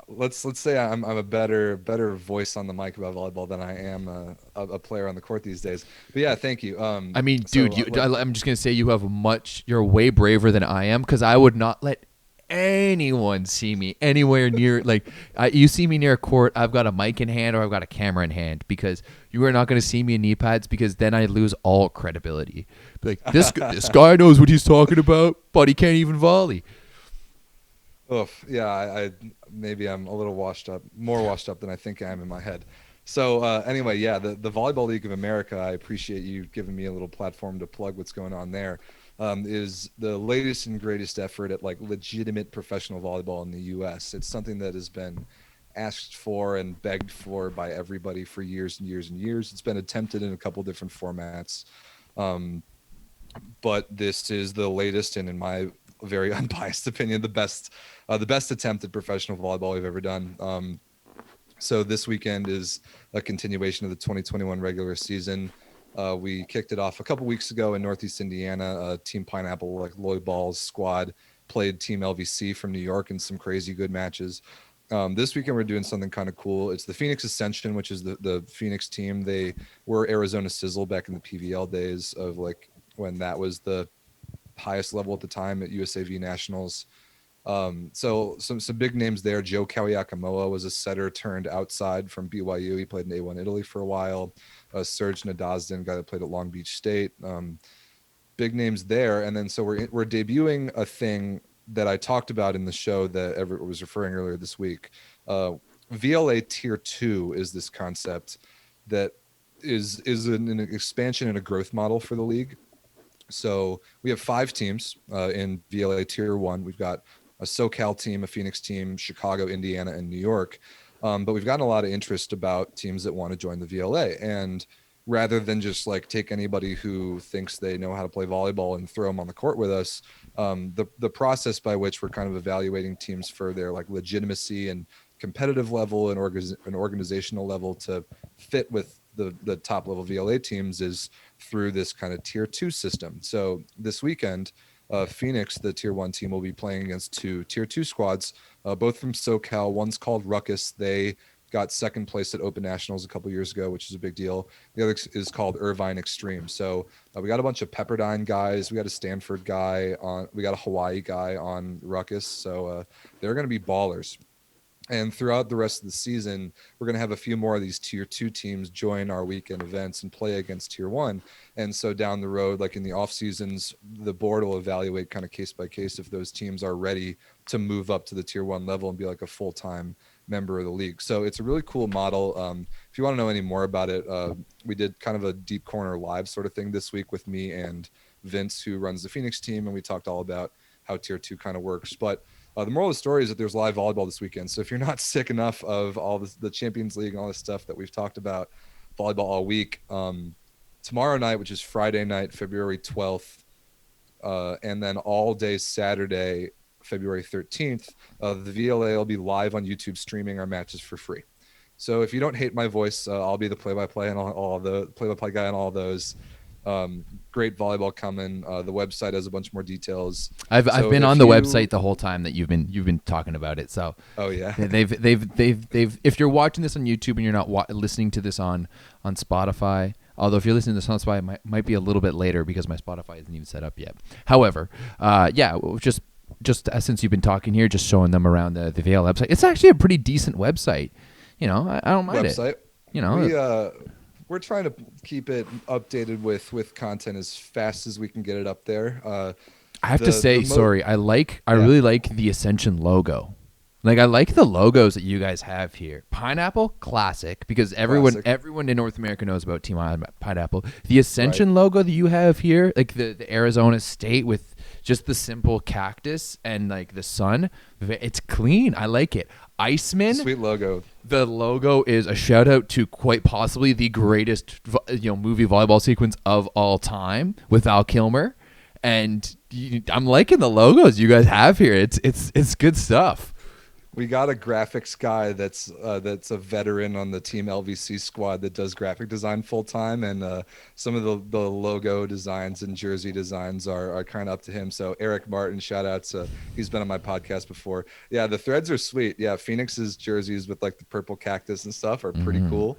let's say I'm a better voice on the mic about volleyball than I am a player on the court these days. But yeah, thank you. I mean, dude, I'm just gonna say you're way braver than I am, because I would not let anyone see me anywhere near, like you see me near a court, I've got a mic in hand or I've got a camera in hand, because you are not going to see me in knee pads, because then I lose all credibility. Be like, this guy knows what he's talking about, but he can't even volley. Oof. Yeah, I maybe I'm a little more washed up than I think I am in my head. So anyway, yeah, the Volleyball League of America, I appreciate you giving me a little platform to plug what's going on there. Is the latest and greatest effort at like legitimate professional volleyball in the U.S. It's something that has been asked for and begged for by everybody for years and years and years. It's been attempted in a couple different formats, but this is the latest and, in my very unbiased opinion, the best attempt at professional volleyball we've ever done. So this weekend is a continuation of the 2021 regular season. We kicked it off a couple weeks ago in Northeast Indiana. Team Pineapple, like Lloyd Ball's squad, played Team LVC from New York in some crazy good matches. This weekend we're doing something kind of cool. It's the Phoenix Ascension, which is the Phoenix team. They were Arizona Sizzle back in the PVL days of like when that was the highest level at the time at USAV Nationals. So some big names there. Joe Kawayakamoa was a setter turned outside from BYU. He played in A1 Italy for a while. Serge Nadazhdin, guy that played at Long Beach State. Big names there. And then so we're debuting a thing that I talked about in the show that Everett was referring earlier this week. VLA Tier 2 is this concept that is an expansion and a growth model for the league. So we have 5 teams in VLA Tier 1. We've got a SoCal team, a Phoenix team, Chicago, Indiana, and New York. But we've gotten a lot of interest about teams that want to join the VLA. And rather than just like take anybody who thinks they know how to play volleyball and throw them on the court with us, the process by which we're kind of evaluating teams for their like legitimacy and competitive level and organizational level to fit with the top level VLA teams is through this kind of tier 2 system. So this weekend, Phoenix, the tier 1 team, will be playing against 2 tier 2 squads, both from SoCal. One's called Ruckus. They got second place at Open Nationals a couple years ago, which is a big deal. The other is called Irvine Extreme. So we got a bunch of Pepperdine guys. We got a Stanford guy on. We got a Hawaii guy on Ruckus. So they're going to be ballers. And throughout the rest of the season, we're going to have a few more of these tier 2 teams join our weekend events and play against tier 1. And so down the road, like in the off seasons, the board will evaluate kind of case by case if those teams are ready to move up to the tier 1 level and be like a full-time member of the league. So it's a really cool model. If you want to know any more about it, we did kind of a deep corner live sort of thing this week with me and Vince, who runs the Phoenix team. And we talked all about how tier 2 kind of works. But the moral of the story is that there's live volleyball this weekend. So if you're not sick enough of all this, the Champions League and all this stuff that we've talked about volleyball all week, tomorrow night, which is Friday night, February 12th, and then all day Saturday, February 13th, the VLA will be live on YouTube streaming our matches for free. So if you don't hate my voice, I'll be the play-by-play and all the play-by-play guy on all those. Great volleyball coming. The website has a bunch more details. I've been on the website the whole time that you've been talking about it. So oh yeah, they've if you're watching this on YouTube and you're not listening to this on Spotify, although if you're listening to this on Spotify, it might be a little bit later because my Spotify isn't even set up yet. However, just since you've been talking here, just showing them around the VL website. It's actually a pretty decent website. You know, I don't mind it. You know, we're trying to keep it updated with content as fast as we can get it up there. I have to say, I really like the Ascension logo. Like, I like the logos that you guys have here. Pineapple, classic, because everyone in North America knows about Team Pineapple. The Ascension logo that you have here, like the Arizona State with just the simple cactus and like the sun, it's clean. I like it. Iceman, sweet logo. The logo is a shout out to quite possibly the greatest movie volleyball sequence of all time with Val Kilmer, and I'm liking the logos you guys have here. It's good stuff. We got a graphics guy that's a veteran on the Team LVC squad that does graphic design full time, and some of the logo designs and jersey designs are kind of up to him. So Eric Martin, shout out to, he's been on my podcast before. Yeah, the threads are sweet. Yeah, Phoenix's jerseys with like the purple cactus and stuff are pretty cool.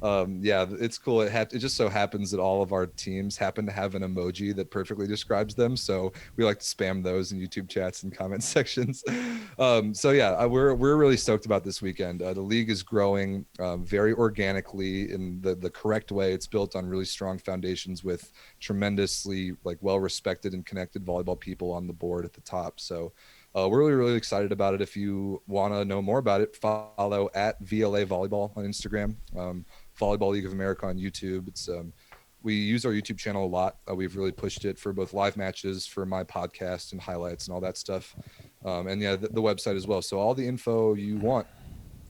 Yeah, it's cool. It just so happens that all of our teams happen to have an emoji that perfectly describes them, so we like to spam those in YouTube chats and comment sections. So yeah, we're really stoked about this weekend. The league is growing very organically in the correct way. It's built on really strong foundations with tremendously like well-respected and connected volleyball people on the board at the top. So we're really, really excited about it. If you want to know more about it, follow at VLA Volleyball on Instagram, Volleyball League of America on YouTube. It's we use our YouTube channel a lot. We've really pushed it for both live matches, for my podcast and highlights and all that stuff. And yeah, the website as well. So all the info you want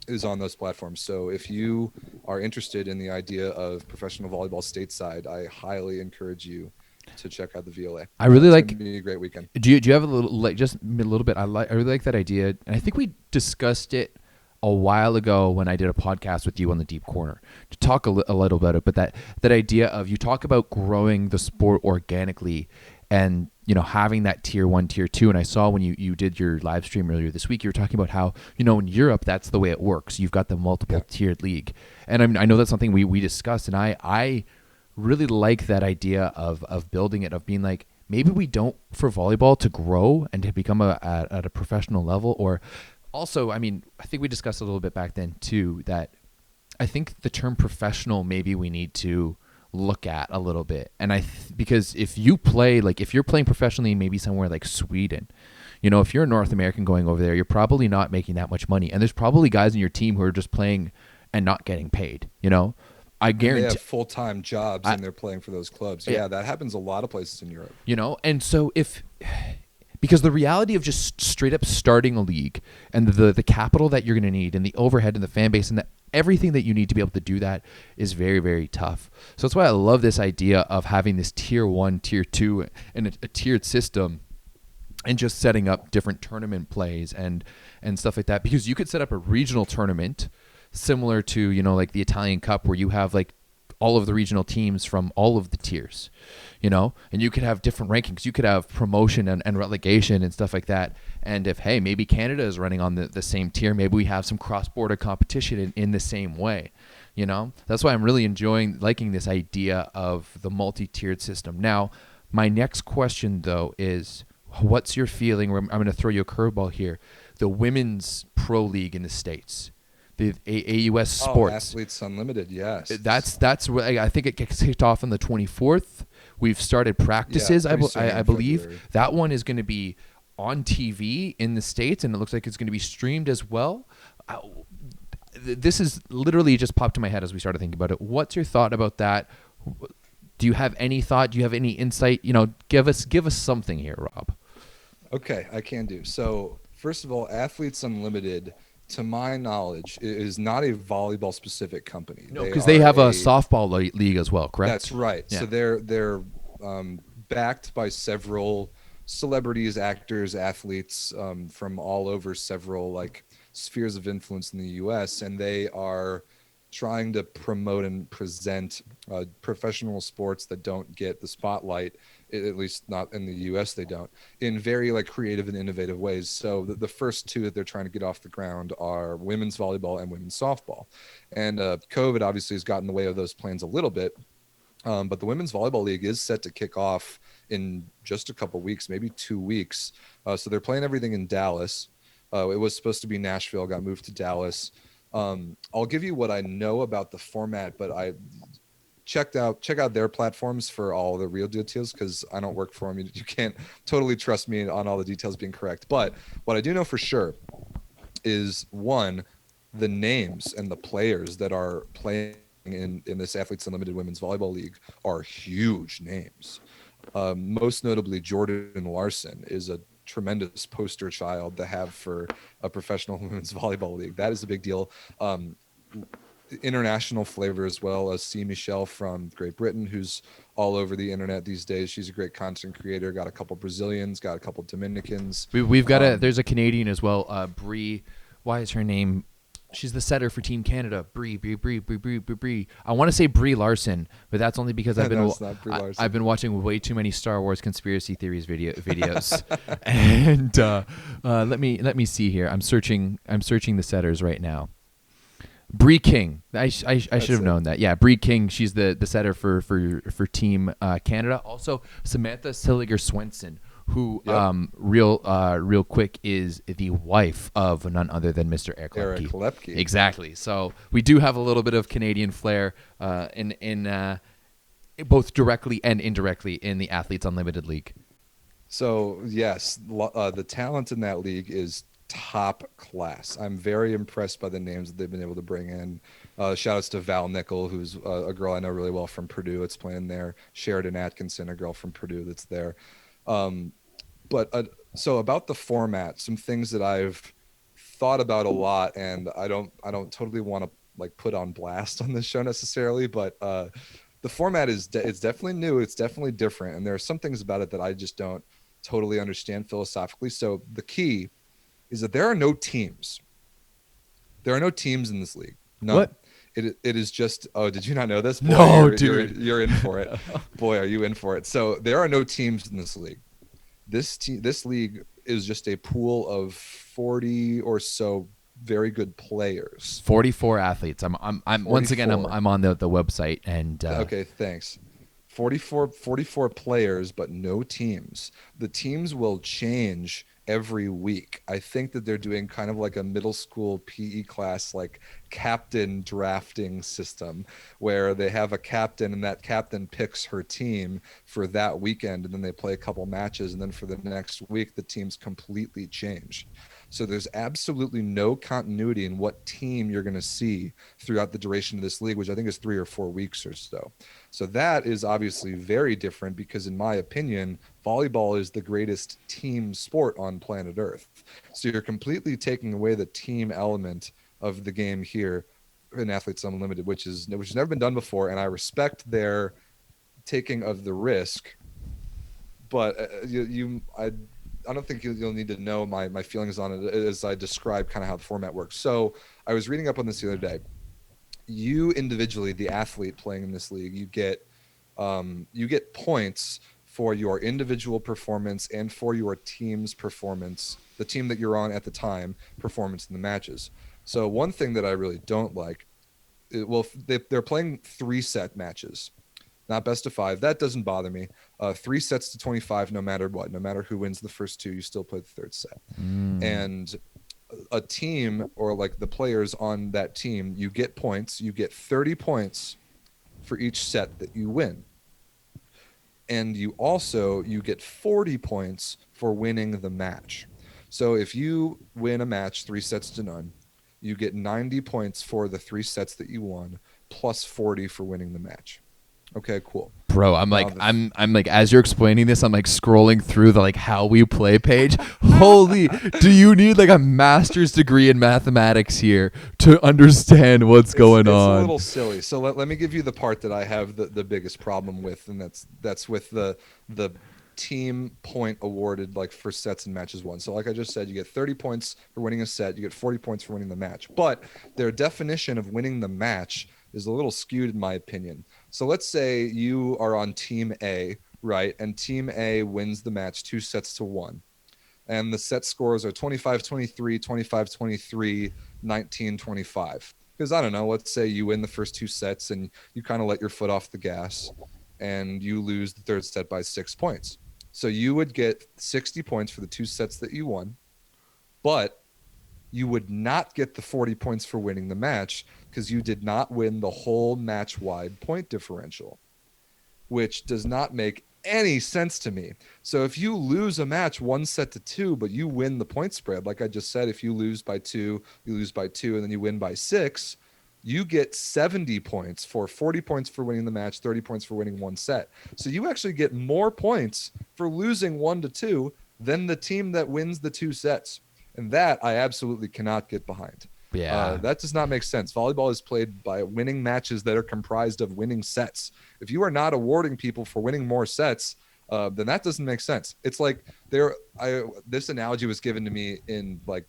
is on those platforms. So if you are interested in the idea of professional volleyball stateside, I highly encourage you to check out the VLA. I really it's gonna be a great weekend. Do you have a little, like, just a little bit? I really like that idea, and I think we discussed it a while ago when I did a podcast with you on the Deep Corner to talk a little about it. But that idea of, you talk about growing the sport organically, and having that tier 1, tier 2. And I saw when you did your live stream earlier this week, you were talking about how in Europe that's the way it works. You've got the multiple tiered league, and I know that's something we discussed, and I really like that idea of building it, of being like, maybe we don't, for volleyball to grow and to become at a professional level. Or also, I think we discussed a little bit back then too, that I think the term professional, maybe we need to look at a little bit. And because if you're playing professionally, maybe somewhere like Sweden, if you're a North American going over there, you're probably not making that much money. And there's probably guys in your team who are just playing and not getting paid, I guarantee they have full-time jobs and they're playing for those clubs. Yeah, that happens a lot of places in Europe. And so because the reality of just straight up starting a league, and the capital that you're going to need, and the overhead and the fan base, and everything that you need to be able to do that is very, very tough. So that's why I love this idea of having this tier 1, tier 2, and a tiered system, and just setting up different tournament plays and stuff like that. Because you could set up a regional tournament similar to, like the Italian Cup, where you have like all of the regional teams from all of the tiers, and you could have different rankings. You could have promotion and relegation and stuff like that. And if, hey, maybe Canada is running on the same tier, maybe we have some cross-border competition in the same way. That's why I'm really liking this idea of the multi-tiered system. Now, my next question though is, what's your feeling? I'm going to throw you a curveball here. The women's pro league in the States, the AUS Sports. Athletes Unlimited, yes. That's where I think it gets kicked off on the 24th. We've started practices, I believe. February. That one is going to be on TV in the States, and it looks like it's going to be streamed as well. This is literally just popped to my head as we started thinking about it. What's your thought about that? Do you have any thought? Do you have any insight? Give us something here, Rob. Okay, I can do. So, first of all, Athletes Unlimited, to my knowledge, is not a volleyball specific company. No, because they have a softball league as well, correct? That's right. Yeah. So they're backed by several celebrities, actors, athletes from all over several like spheres of influence in the U.S., and they are trying to promote and present professional sports that don't get the spotlight, at least not in the US they don't, in very like creative and innovative ways. So the first two that they're trying to get off the ground are women's volleyball and women's softball. And COVID obviously has gotten in the way of those plans a little bit. But the Women's Volleyball League is set to kick off in just a couple weeks, maybe 2 weeks. So they're playing everything in Dallas. It was supposed to be Nashville, got moved to Dallas. I'll give you what I know about the format, but I check out their platforms for all the real details, because I don't work for them. You can't totally trust me on all the details being correct. But what I do know for sure is, one, the names and the players that are playing in this Athletes Unlimited Women's Volleyball League are huge names. Most notably, Jordan Larson is a tremendous poster child to have for a professional women's volleyball league. That is a big deal. International flavor as well, as C. Michelle from Great Britain, who's all over the internet these days. She's a great content creator. Got a couple Brazilians, got a couple Dominicans. We've got there's a Canadian as well. Bree, why is her name? She's the setter for Team Canada. Bree. I want to say Brie Larson, but that's only because I've been watching way too many Star Wars conspiracy theories videos. And let me see here. I'm searching the setters right now. Bree King. I should have known that. Yeah, Bree King. She's the setter for Team Canada. Also, Samantha Silliger Swenson, who real quick is the wife of none other than Mr. Eric Lepke. Exactly. So we do have a little bit of Canadian flair in both directly and indirectly in the Athletes Unlimited League. So yes, the talent in that league is top class. I'm very impressed by the names that they've been able to bring in. Shout outs to Val Nickel, who's a girl I know really well from Purdue. It's playing there. Sheridan Atkinson, a girl from Purdue that's there. So about the format, some things that I've thought about a lot, and I don't totally want to like put on blast on this show necessarily, but the format it's definitely new. It's definitely different. And there are some things about it that I just don't totally understand philosophically. So the key is that there are no teams. There are no teams in this league. What? None. It is just. Oh, did you not know this? Boy, No, you're dude. in for it. Boy, are you in for it. So there are no teams in this league. This league is just a pool of 40 or so very good players. 44 athletes. I'm once again, 44. I'm on the website and Okay, thanks. 44 players, but no teams. The teams will change every week. I think that they're doing kind of like a middle school PE class, like captain drafting system, where they have a captain and that captain picks her team for that weekend, and then they play a couple matches, and then for the next week, the teams completely change. So there's absolutely no continuity in what team you're going to see throughout the duration of this league, which I think is 3 or 4 weeks or so. So that is obviously very different because, in my opinion, volleyball is the greatest team sport on planet Earth. So you're completely taking away the team element of the game here in Athletes Unlimited, which has never been done before, and I respect their taking of the risk. But I don't think you'll need to know my feelings on it as I describe kind of how the format works. So I was reading up on this the other day. You individually, the athlete playing in this league, you get points for your individual performance and for your team's performance, the team that you're on at the time, performance in the matches. So one thing that I really don't like, they're playing 3-set matches, not best of 5. That doesn't bother me. 3 sets to 25, no matter what, no matter who wins the first 2, you still play the third set. And a team, or like the players on that team, you get points. You get 30 points for each set that you win. And you get 40 points for winning the match. So if you win a match 3 sets to none, you get 90 points for the 3 sets that you won, plus 40 for winning the match. Okay, cool. bro, Now I'm like, as you're explaining this, I'm like scrolling through the like how we play page. Holy, do you need like a master's degree in mathematics here to understand what's going it's a on? little silly. So let me give you the part that I have the biggest problem with, and that's with the team point awarded like for sets and matches won. So like I just said, you get 30 points for winning a set, you get 40 points for winning the match. But their definition of winning the match is a little skewed in my opinion. So let's say you are on team A, right? And team A wins the match 2 sets to 1. And the set scores are 25-23, 25-23, 19-25. Because I don't know, let's say you win the first 2 sets and you kind of let your foot off the gas and you lose the third set by 6 points. So you would get 60 points for the 2 sets that you won, but you would not get the 40 points for winning the match because you did not win the whole match-wide point differential, which does not make any sense to me. So if you lose a match 1 set to 2, but you win the point spread, like I just said, if you lose by 2, you lose by 2, and then you win by 6, you get 70 points for 40 points for winning the match, 30 points for winning 1 set. So you actually get more points for losing 1-2 than the team that wins the 2 sets. And that I absolutely cannot get behind. Yeah. That does not make sense. Volleyball is played by winning matches that are comprised of winning sets. If you are not awarding people for winning more sets, then that doesn't make sense. It's like this analogy was given to me in like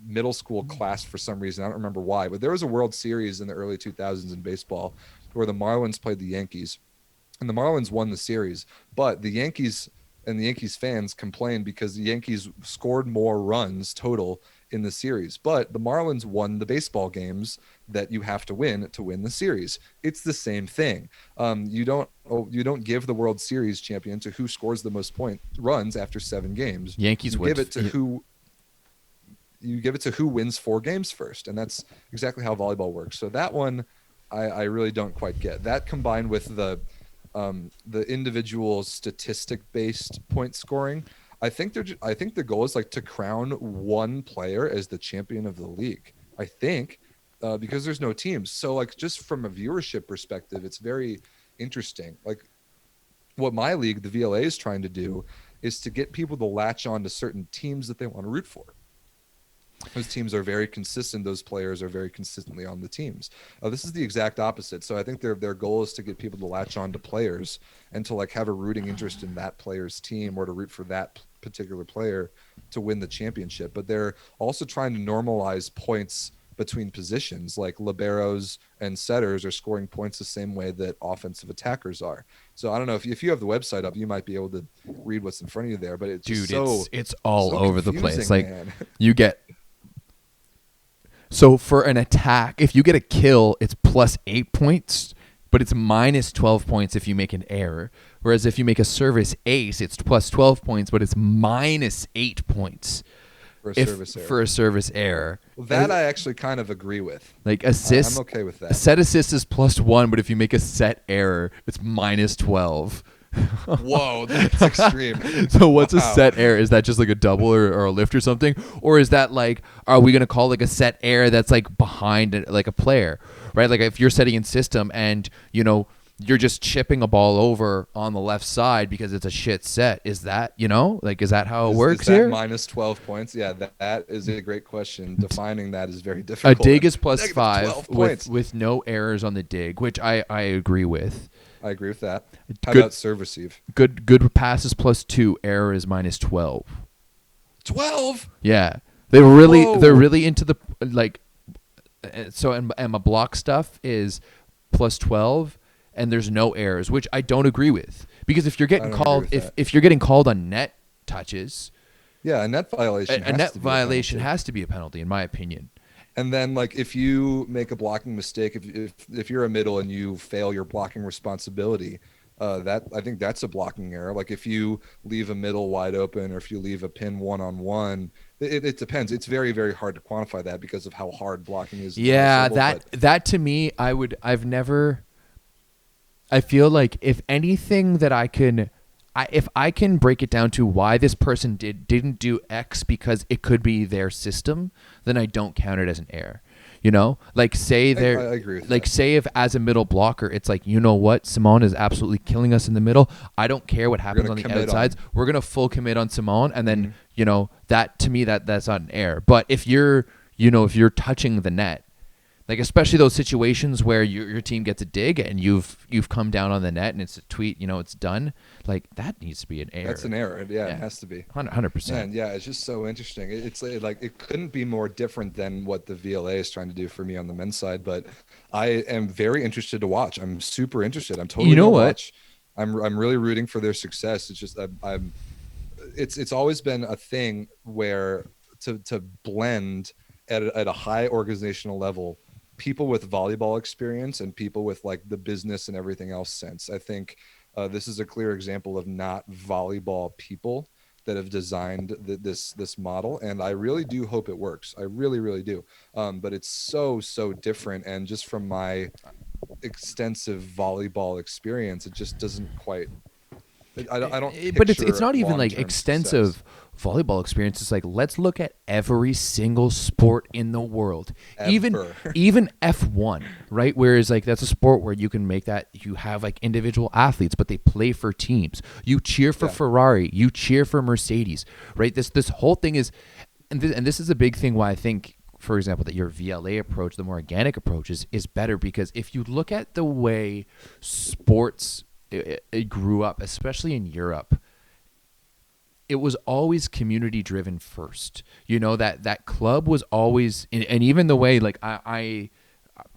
middle school class for some reason. I don't remember why, but there was a World Series in the early 2000s in baseball where the Marlins played the Yankees, and the Marlins won the series, but the Yankees and the Yankees fans complained because the Yankees scored more runs total in the series, but the Marlins won the baseball games that you have to win the series. It's the same thing. You don't give the World Series champion to who scores the most runs after 7 games. Yankees You would give it to who you give it to who wins 4 games first, and that's exactly how volleyball works. So that one I really don't quite get. That combined with the individual statistic based point scoring, I think the goal is like to crown one player as the champion of the league. I think because there's no teams, so like just from a viewership perspective, it's very interesting. Like what my league, the VLA, is trying to do is to get people to latch on to certain teams that they want to root for. Those teams are very consistent. Those players are very consistently on the teams. This is the exact opposite. So I think their goal is to get people to latch on to players and to like have a rooting interest in that player's team or to root for that particular player to win the championship. But they're also trying to normalize points between positions. Like liberos and setters are scoring points the same way that offensive attackers are. So I don't know if you have the website up, you might be able to read what's in front of you there. But it's just Dude, it's all so over the place. confusing, Like man. you get so for an attack, if you get a kill, it's plus 8 points, but it's minus 12 points if you make an error. Whereas if you make a service ace, it's plus 12 points, but it's minus 8 points For a service error. for a service error. Well, that I actually kind of agree with. Like assists, I'm okay with a that. set assist is plus 1, but if you make a set error, it's minus 12. Whoa, that's extreme. So what's a Wow. set error? Is that just like a double or a lift or something? Or is that like, are we going to call like a set error that's like behind like a player, right? Like if you're setting in system and, you know, you're just chipping a ball over on the left side because it's a shit set. Is that, you know, like, is that how it works Is that here? minus 12 points? Yeah, that is a great question. Defining that is very A difficult. dig is plus Negative 5 12 points. with no errors on the dig, which I agree with. I agree with that. How Good- about serve receive? Good passes plus 2, error is minus 12. 12? Yeah, Whoa. they're really into the like. So and my block stuff is plus 12, and there's no errors, which I don't agree with, because if you're getting I don't agree called with that. if you're getting called on net touches, Yeah, a net violation. a net to be violation penalty. has to be a penalty, in my opinion. And then, like, if you make a blocking mistake, if you're a middle and you fail your blocking responsibility, that I think that's a blocking error. Like if you leave a middle wide open, or if you leave a pin 1-on-1, it depends. It's very, very hard to quantify that because of how hard blocking is. Yeah, but that to me, I feel like if anything that if I can break it down to why this person didn't do X because it could be their system, then I don't count it as an error. You know, like say I agree with like that. say if as a middle blocker, it's like, you know what, Simone is absolutely killing us in the middle. I don't care what happens gonna on the commit outsides. on- We're gonna full commit on Simone, and then you know that to me that's not an error. But if you're touching the net, like especially those situations where your team gets a dig and you've come down on the net and it's a tweet, you know, it's done, like that needs to be an error. That's an error. Yeah, it has to be. 100%. Man, yeah, it's just so interesting. It's like it couldn't be more different than what the VLA is trying to do for me on the men's side. But I am very interested to watch. I'm super interested. I'm totally You know gonna what? watch. I'm really rooting for their success. It's just it's always been a thing where to blend at a high organizational level people with volleyball experience and people with like the business and everything else sense. I think this is a clear example of not volleyball people that have designed this model, and I really do hope it works. I really, really do. But it's so different, and just from my extensive volleyball experience, it just doesn't quite. I don't. But it's picture not even like long-term extensive success. volleyball experience. It's like, let's look at every single sport in the world, Ever. even F1, right? Whereas like that's a sport where you can make that, you have like individual athletes, but they play for teams. You cheer for Yeah. Ferrari, you cheer for Mercedes, right? This whole thing is, and this is a big thing why I think, for example, that your VLA approach, the more organic approach, is better, because if you look at the way sports it grew up, especially in Europe, it was always community driven first. You know, that club was always, and even the way, like I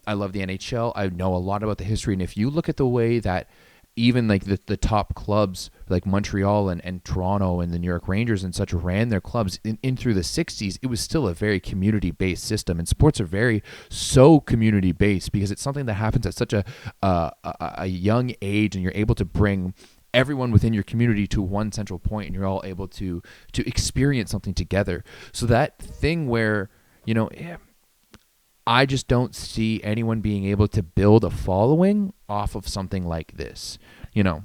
love the NHL. I know a lot about the history, and if you look at the way that even like the top clubs like Montreal and Toronto and the New York Rangers and such ran their clubs in through the 60s, it was still a very community-based system. And sports are so community-based because it's something that happens at such a young age, and you're able to bring everyone within your community to one central point, and you're all able to experience something together. So that thing where, you know, I just don't see anyone being able to build a following off of something like this, you know,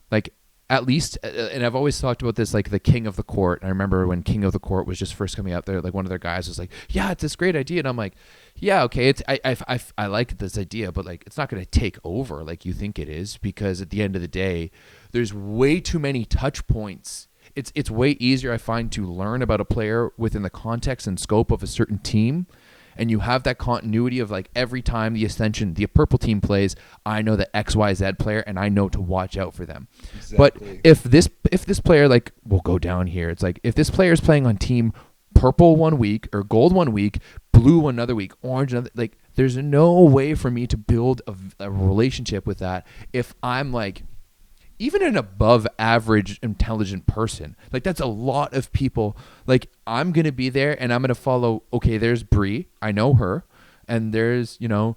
like at least, and I've always talked about this, like the King of the Court. I remember when King of the Court was just first coming out there, like one of their guys was like, yeah, it's this great idea. And I'm like, yeah, okay. I like this idea, but like, it's not going to take over like you think it is, because at the end of the day, there's way too many touch points. It's way easier, I find, to learn about a player within the context and scope of a certain team. And you have that continuity of like every time the purple team plays, I know the XYZ player and I know to watch out for them. Exactly. But if this player, like, we'll go down here, it's like if this player is playing on team purple one week or gold one week, blue another week, orange another. Like, there's no way for me to build a relationship with that if I'm like even an above average intelligent person. Like, that's a lot of people. Like, I'm gonna be there and I'm gonna follow. Okay, there's Bree, I know her, and there's Sam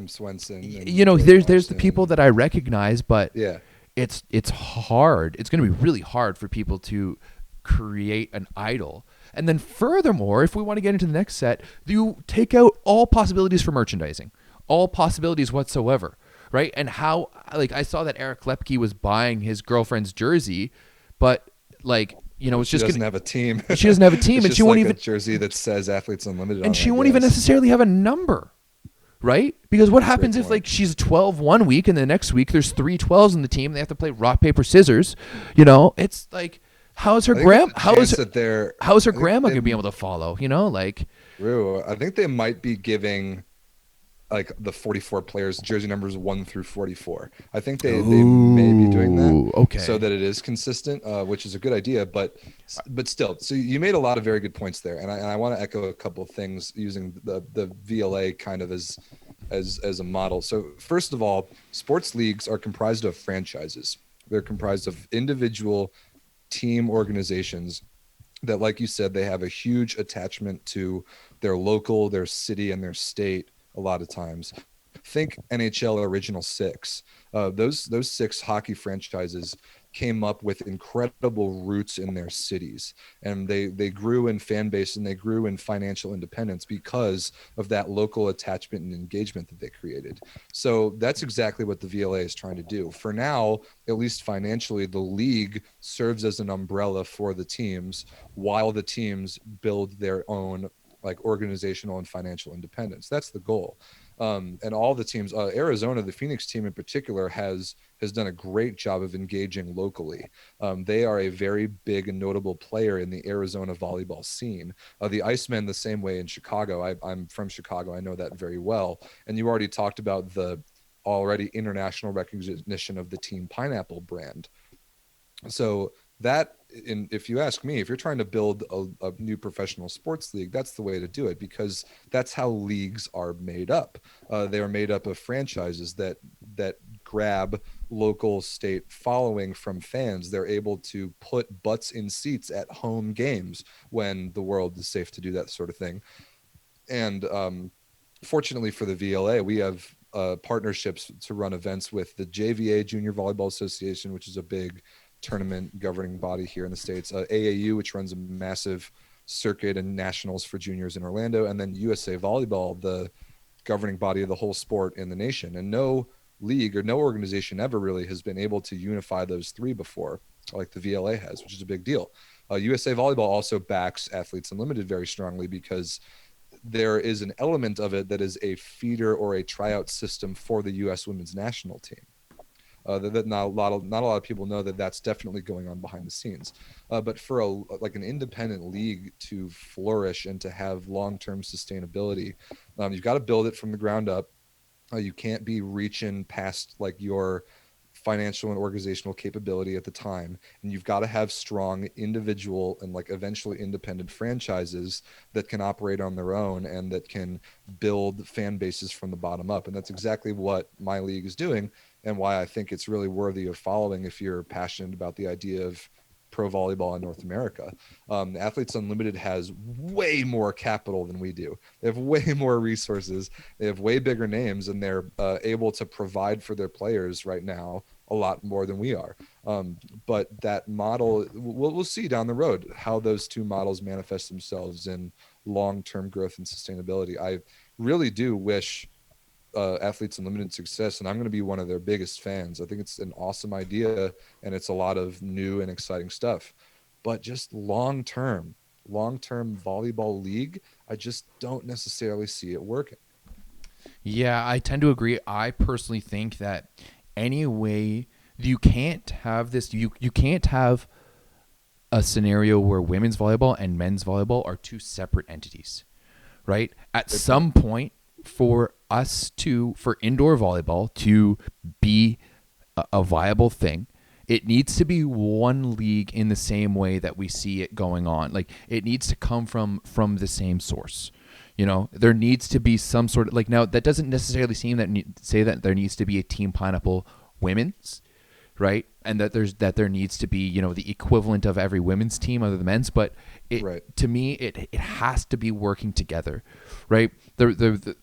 Swenson and Jordan there's the people Larson. that I recognize, but Yeah. it's hard. It's gonna be really hard for people to create an idol. And then furthermore, if we want to get into the next set, you take out all possibilities for merchandising, all possibilities whatsoever, right? And how, like, I saw that Eric Lepke was buying his girlfriend's jersey, but like, it's She just doesn't gonna, have a team. she doesn't have a team, It's and she just won't like a even, jersey that says Athletes Unlimited and on it, she I won't even guess. necessarily have a number, right? Because what That's a great happens if, point. like, she's 12 one week and the next week there's three 12s in the team, they have to play rock paper scissors, it's like, how's her I think there's a how is chance her, that they're. how's her I think grandma they gonna be able to follow, like. True. I think they might be giving like the 44 players jersey numbers 1 through 44. I think they may be doing that Ooh, so okay. that it is consistent, which is a good idea. But still, so you made a lot of very good points there, and I want to echo a couple of things using the VLA kind of as a model. So first of all, sports leagues are comprised of franchises. They're comprised of individual team organizations that, like you said, they have a huge attachment to their local, their city, and their state a lot of times. Think NHL Original Six. Those six hockey franchises came up with incredible roots in their cities, and they grew in fan base and they grew in financial independence because of that local attachment and engagement that they created. So that's exactly what the VLA is trying to do. For now, at least financially, the league serves as an umbrella for the teams while the teams build their own like organizational and financial independence. That's the goal. And all the teams, Arizona, the Phoenix team in particular, has done a great job of engaging locally. They are a very big and notable player in the Arizona volleyball scene. The Icemen, the same way in Chicago. I'm from Chicago. I know that very well. And you already talked about the already international recognition of the Team Pineapple brand. So that, if you ask me, if you're trying to build a new professional sports league, that's the way to do it, because that's how leagues are made up. They are made up of franchises that grab local state following from fans. They're able to put butts in seats at home games when the world is safe to do that sort of thing. And fortunately for the VLA, we have partnerships to run events with the JVA, Junior Volleyball Association, which is a big tournament governing body here in the States, AAU, which runs a massive circuit and nationals for juniors in Orlando, and then USA Volleyball, the governing body of the whole sport in the nation. And no league or no organization ever really has been able to unify those three before, like the VLA has, which is a big deal. USA Volleyball also backs Athletes Unlimited very strongly because there is an element of it that is a feeder or a tryout system for the U.S. women's national team. That not a lot of people know that that's definitely going on behind the scenes. But for like an independent league to flourish and to have long-term sustainability, you've got to build it from the ground up. You can't be reaching past like your financial and organizational capability at the time, and you've got to have strong individual and like eventually independent franchises that can operate on their own and that can build fan bases from the bottom up. And that's exactly what my league is doing, and why I think it's really worthy of following if you're passionate about the idea of pro volleyball in North America. Athletes Unlimited has way more capital than we do. They have way more resources. They have way bigger names, and they're able to provide for their players right now a lot more than we are. But that model, we'll see down the road how those two models manifest themselves in long-term growth and sustainability. I really do wish Athletes Unlimited success, and I'm going to be one of their biggest fans. I think it's an awesome idea, and it's a lot of new and exciting stuff. But just long-term volleyball league, I just don't necessarily see it working. Yeah, I tend to agree. I personally think that anyway, you can't have this. You can't have a scenario where women's volleyball and men's volleyball are two separate entities, right? At Great point. some point, for indoor volleyball to be a viable thing, it needs to be one league in the same way that we see it going on. Like it needs to come from the same source. There needs to be some sort of, like, now that doesn't necessarily say that there needs to be a Team Pineapple women's, right? And that there needs to be, the equivalent of every women's team other than men's, but Right. to me it has to be working together, right? The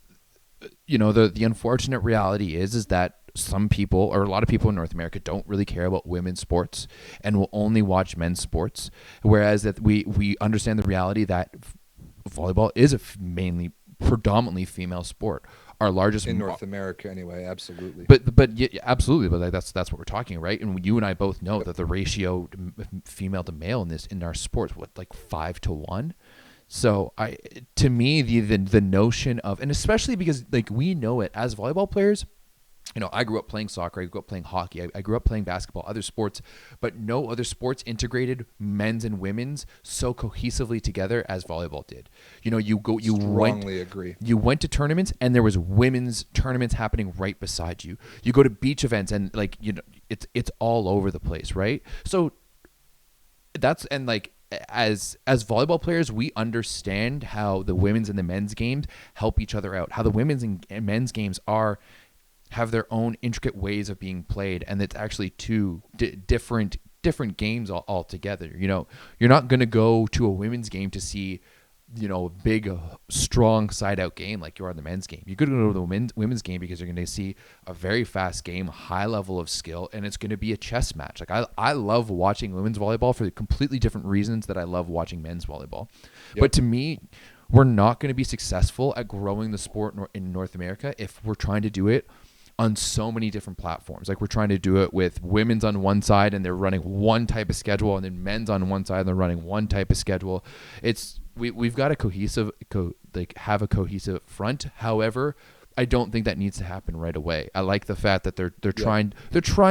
unfortunate reality is that some people, or a lot of people in North America, don't really care about women's sports and will only watch men's sports, whereas that we understand the reality that volleyball is a mainly predominantly female sport. Our largest In North America, anyway, absolutely. but yeah, absolutely, but like that's what we're talking, right? And you and I both know that the ratio female to male in our sports, what, like 5-1. So to me, the notion of, and especially because, like, we know it as volleyball players. I grew up playing soccer. I grew up playing hockey. I grew up playing basketball, other sports, but no other sports integrated men's and women's so cohesively together as volleyball did. Strongly agree. You went to tournaments and there was women's tournaments happening right beside you. You go to beach events and, like, it's all over the place, right? So as volleyball players, we understand how the women's and the men's games help each other out, how the women's and men's games have their own intricate ways of being played, and it's actually two different games altogether. You're not going to go to a women's game to see, a big, strong side-out game like you are in the men's game. You're going to go to the women's game because you're going to see a very fast game, high level of skill, and it's going to be a chess match. Like I love watching women's volleyball for completely different reasons that I love watching men's volleyball. Yep. But to me, we're not going to be successful at growing the sport in North America if we're trying to do it on so many different platforms. Like, we're trying to do it with women's on one side and they're running one type of schedule, and then men's on one side and they're running one type of schedule. We've got have a cohesive front. However, I don't think that needs to happen right away. I like the fact that they're trying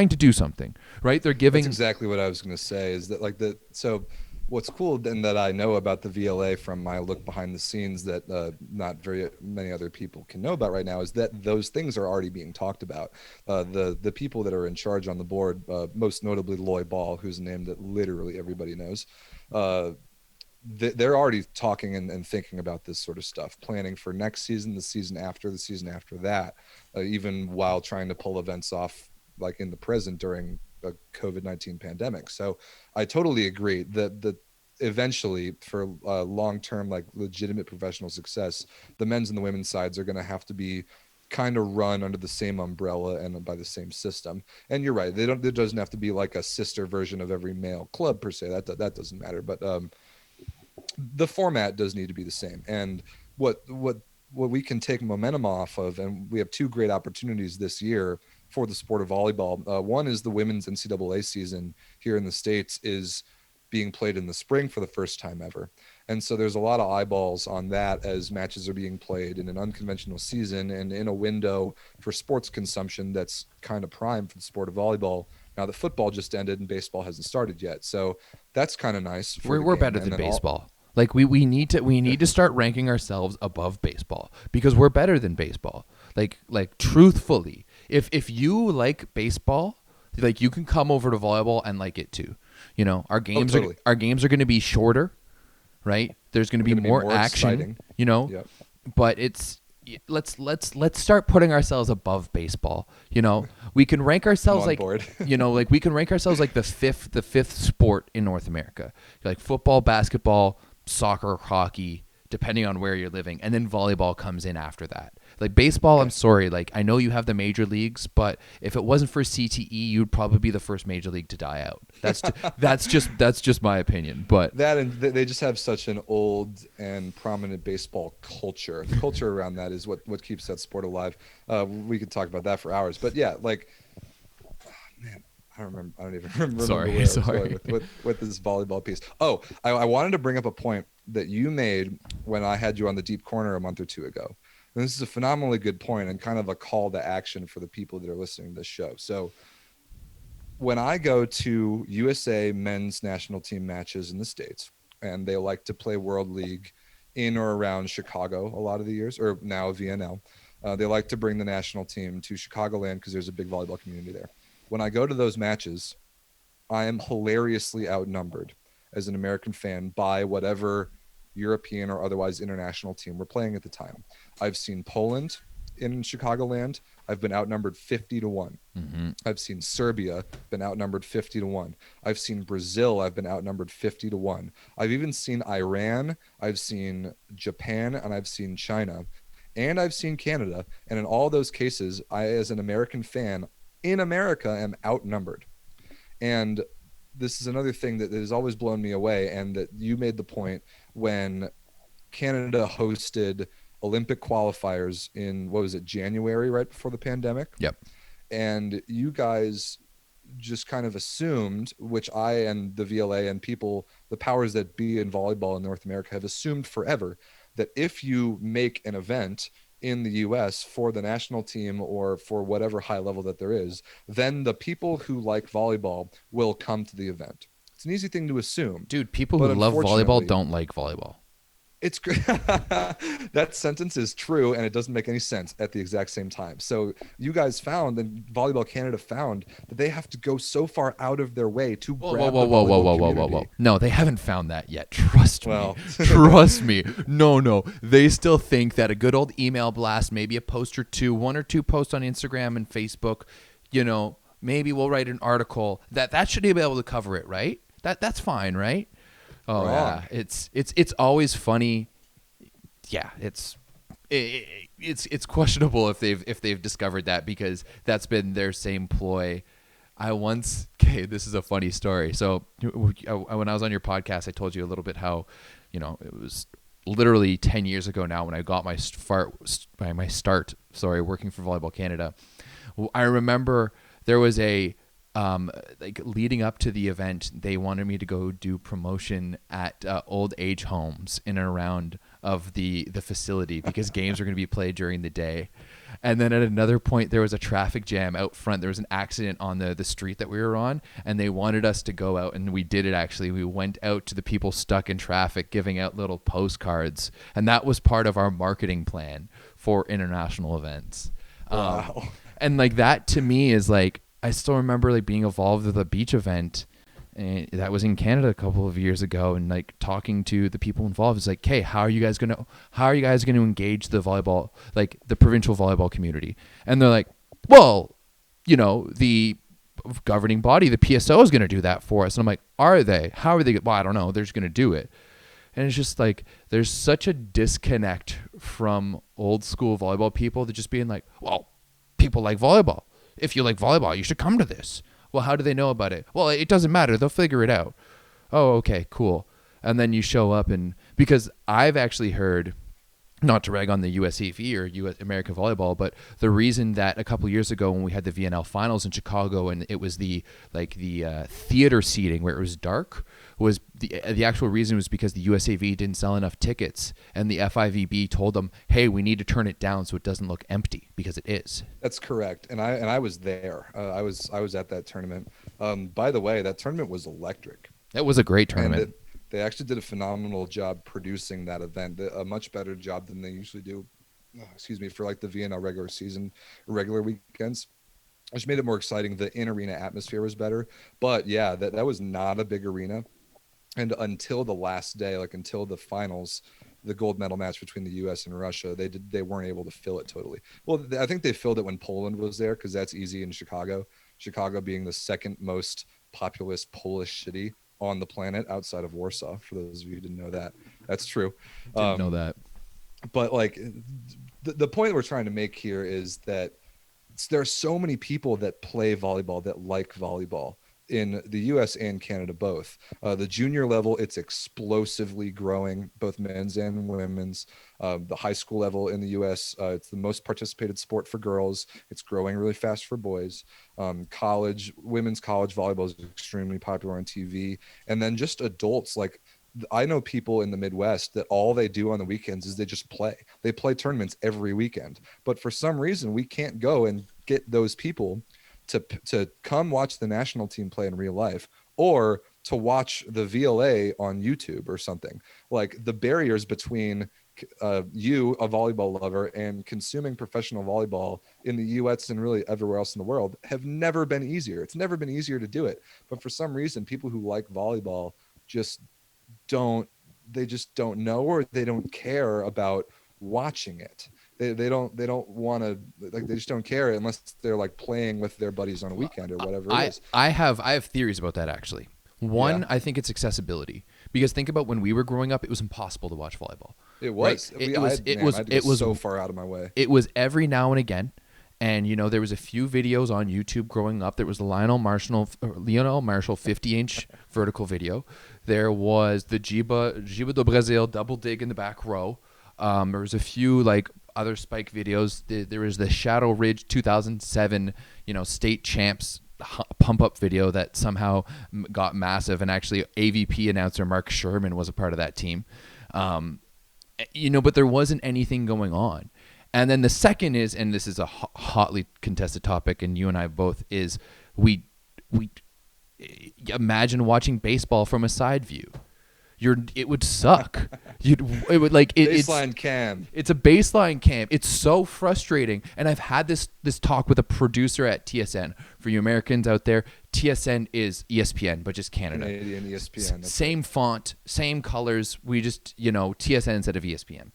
to do something, right? They're giving. That's exactly what I was going to say, is that so what's cool and that I know about the VLA from my look behind the scenes that not very many other people can know about right now is that those things are already being talked about. The people that are in charge on the board, most notably Loy Ball, who's a name that literally everybody knows, they're already talking and thinking about this sort of stuff, planning for next season, the season after that, even while trying to pull events off, like in the present during a COVID-19 pandemic. So I totally agree that eventually, for long-term, like, legitimate professional success, the men's and the women's sides are going to have to be kind of run under the same umbrella and by the same system. And you're right, it doesn't have to be like a sister version of every male club per se. That doesn't matter, but the format does need to be the same. And what we can take momentum off of, and we have two great opportunities this year for the sport of volleyball. One is the women's NCAA season here in the States is being played in the spring for the first time ever. And so there's a lot of eyeballs on that as matches are being played in an unconventional season and in a window for sports consumption that's kind of prime for the sport of volleyball. Now that football just ended and baseball hasn't started yet. So that's kind of nice. We're better than baseball. Like we need to start ranking ourselves above baseball because we're better than baseball. Like truthfully, if you like baseball, like, you can come over to volleyball and like it too. Our games totally. are going to be shorter, right? There's going to be more action, exciting. Yep. But let's start putting ourselves above baseball. We can rank ourselves like we can rank ourselves like the fifth sport in North America, like football, basketball, soccer, hockey, depending on where you're living, and then volleyball comes in after that. Like baseball, I'm sorry, like, I know you have the major leagues, but if it wasn't for CTE, you'd probably be the first major league to die out. That's just my opinion. But that, and they just have such an old and prominent baseball culture. The culture around that is what keeps that sport alive. We could talk about that for hours, but yeah, like, man, I don't even remember sorry with this volleyball piece. Oh, I wanted to bring up a point that you made when I had you on the deep corner a month or two ago. And this is a phenomenally good point and kind of a call to action for the people that are listening to this show. So when I go to USA men's national team matches in the States, and they like to play World League in or around Chicago a lot of the years, or now VNL, they like to bring the national team to Chicagoland because there's a big volleyball community there. When I go to those matches, I am hilariously outnumbered as an American fan by whatever European or otherwise international team we're playing at the time. I've seen Poland in Chicagoland. I've been outnumbered 50-1. Mm-hmm. I've seen Serbia, been outnumbered 50-1. I've seen Brazil, I've been outnumbered 50-1. I've even seen Iran, I've seen Japan, and I've seen China, and I've seen Canada. And in all those cases, I, as an American fan in America, am outnumbered. And this is another thing that has always blown me away, and that you made the point when Canada hosted Olympic qualifiers in, what was it, January, right before the pandemic? Yep. And you guys just kind of assumed, which I and the VLA and people, the powers that be in volleyball in North America have assumed forever, that if you make an event in the US for the national team or for whatever high level that there is, then the people who like volleyball will come to the event. It's an easy thing to assume. Dude, people who But love volleyball unfortunately, don't like volleyball. it's that sentence is true, and it doesn't make any sense at the exact same time. So you guys found, and Volleyball Canada found, that they have to go so far out of their way to grab the volleyball community. No, they haven't found that yet. Trust Well, me. Trust me. No. They still think that a good old email blast, maybe a post or two, one or two posts on Instagram and Facebook, maybe we'll write an article that should be able to cover it, right? That's fine, right? Oh Wrong. yeah, it's always funny. Yeah, it's questionable if they've discovered that, because that's been their same ploy. This is a funny story. So when I was on your podcast, I told you a little bit how, it was literally 10 years ago now when I got my start working for Volleyball Canada. I remember there was a leading up to the event, they wanted me to go do promotion at old age homes in and around of the facility, because games were going to be played during the day. And then at another point, there was a traffic jam out front. There was an accident on the street that we were on, and they wanted us to go out, and we did it actually. We went out to the people stuck in traffic, giving out little postcards, and that was part of our marketing plan for international events. Wow. And that to me is I still remember being involved with a beach event, and that was in Canada a couple of years ago, and talking to the people involved. It's hey, how are you guys gonna engage the volleyball, the provincial volleyball community? And they're well, the governing body, the PSO, is gonna do that for us. And I'm are they? How are they? Well, I don't know. They're just gonna do it. And it's just there's such a disconnect from old school volleyball people to just being well, people like volleyball. If you like volleyball, you should come to this. Well, how do they know about it? Well, it doesn't matter. They'll figure it out. Oh, okay, cool. And then you show up, and because I've actually heard, not to rag on the USAV or US American Volleyball, but the reason that a couple of years ago when we had the VNL finals in Chicago, and it was the theater seating where it was dark, was the actual reason was because the USAV didn't sell enough tickets, and the FIVB told them, hey, we need to turn it down so it doesn't look empty, because it is. That's correct. And I was there. I was at that tournament. By the way, that tournament was electric. It was a great tournament. They actually did a phenomenal job producing that event, a much better job than they usually do, for the VNL regular weekends, which made it more exciting. The in-arena atmosphere was better. But yeah, that was not a big arena. And until the last day, until the finals, the gold medal match between the U.S. and Russia, they weren't able to fill it totally. Well, I think they filled it when Poland was there, because that's easy in Chicago. Chicago being the second most populous Polish city on the planet outside of Warsaw, for those of you who didn't know that. That's true. Didn't know that. But the point we're trying to make here is that there are so many people that play volleyball, that like volleyball, in the US and Canada both. The junior level, it's explosively growing, both men's and women's. The high school level in the US, it's the most participated sport for girls. It's growing really fast for boys. Women's college volleyball is extremely popular on TV. And then just adults, I know people in the Midwest that all they do on the weekends is they just play. They play tournaments every weekend. But for some reason, we can't go and get those people to come watch the national team play in real life, or to watch the VLA on YouTube or something. Like the barriers between you, a volleyball lover, and consuming professional volleyball in the US and really everywhere else in the world have never been easier. It's never been easier to do it. But for some reason, people who like volleyball just don't, they just don't know, or they don't care about watching it. They don't want to, like, they just don't care unless they're like playing with their buddies on a weekend or whatever it is. I have theories about that actually. One, Yeah. I think it's accessibility, because think about when we were growing up, it was impossible to watch volleyball. It was. Right? I had to go so far out of my way. It was every now and again. And there was a few videos on YouTube growing up. There was the Lionel Marshall 50-inch vertical video. There was the Giba do Brasil double dig in the back row. There was a few like other spike videos. There was the Shadow Ridge 2007, state champs pump up video that somehow got massive, and actually AVP announcer Mark Sherman was a part of that team. But there wasn't anything going on. And then the second is, and this is a hotly contested topic, and you and I both, is we imagine watching baseball from a side view. It would suck. Baseline cam. It's a baseline cam. It's so frustrating. And I've had this talk with a producer at TSN. For you Americans out there, TSN is ESPN, but just Canada. Canadian ESPN. Same font, same colors. We just, TSN instead of ESPN.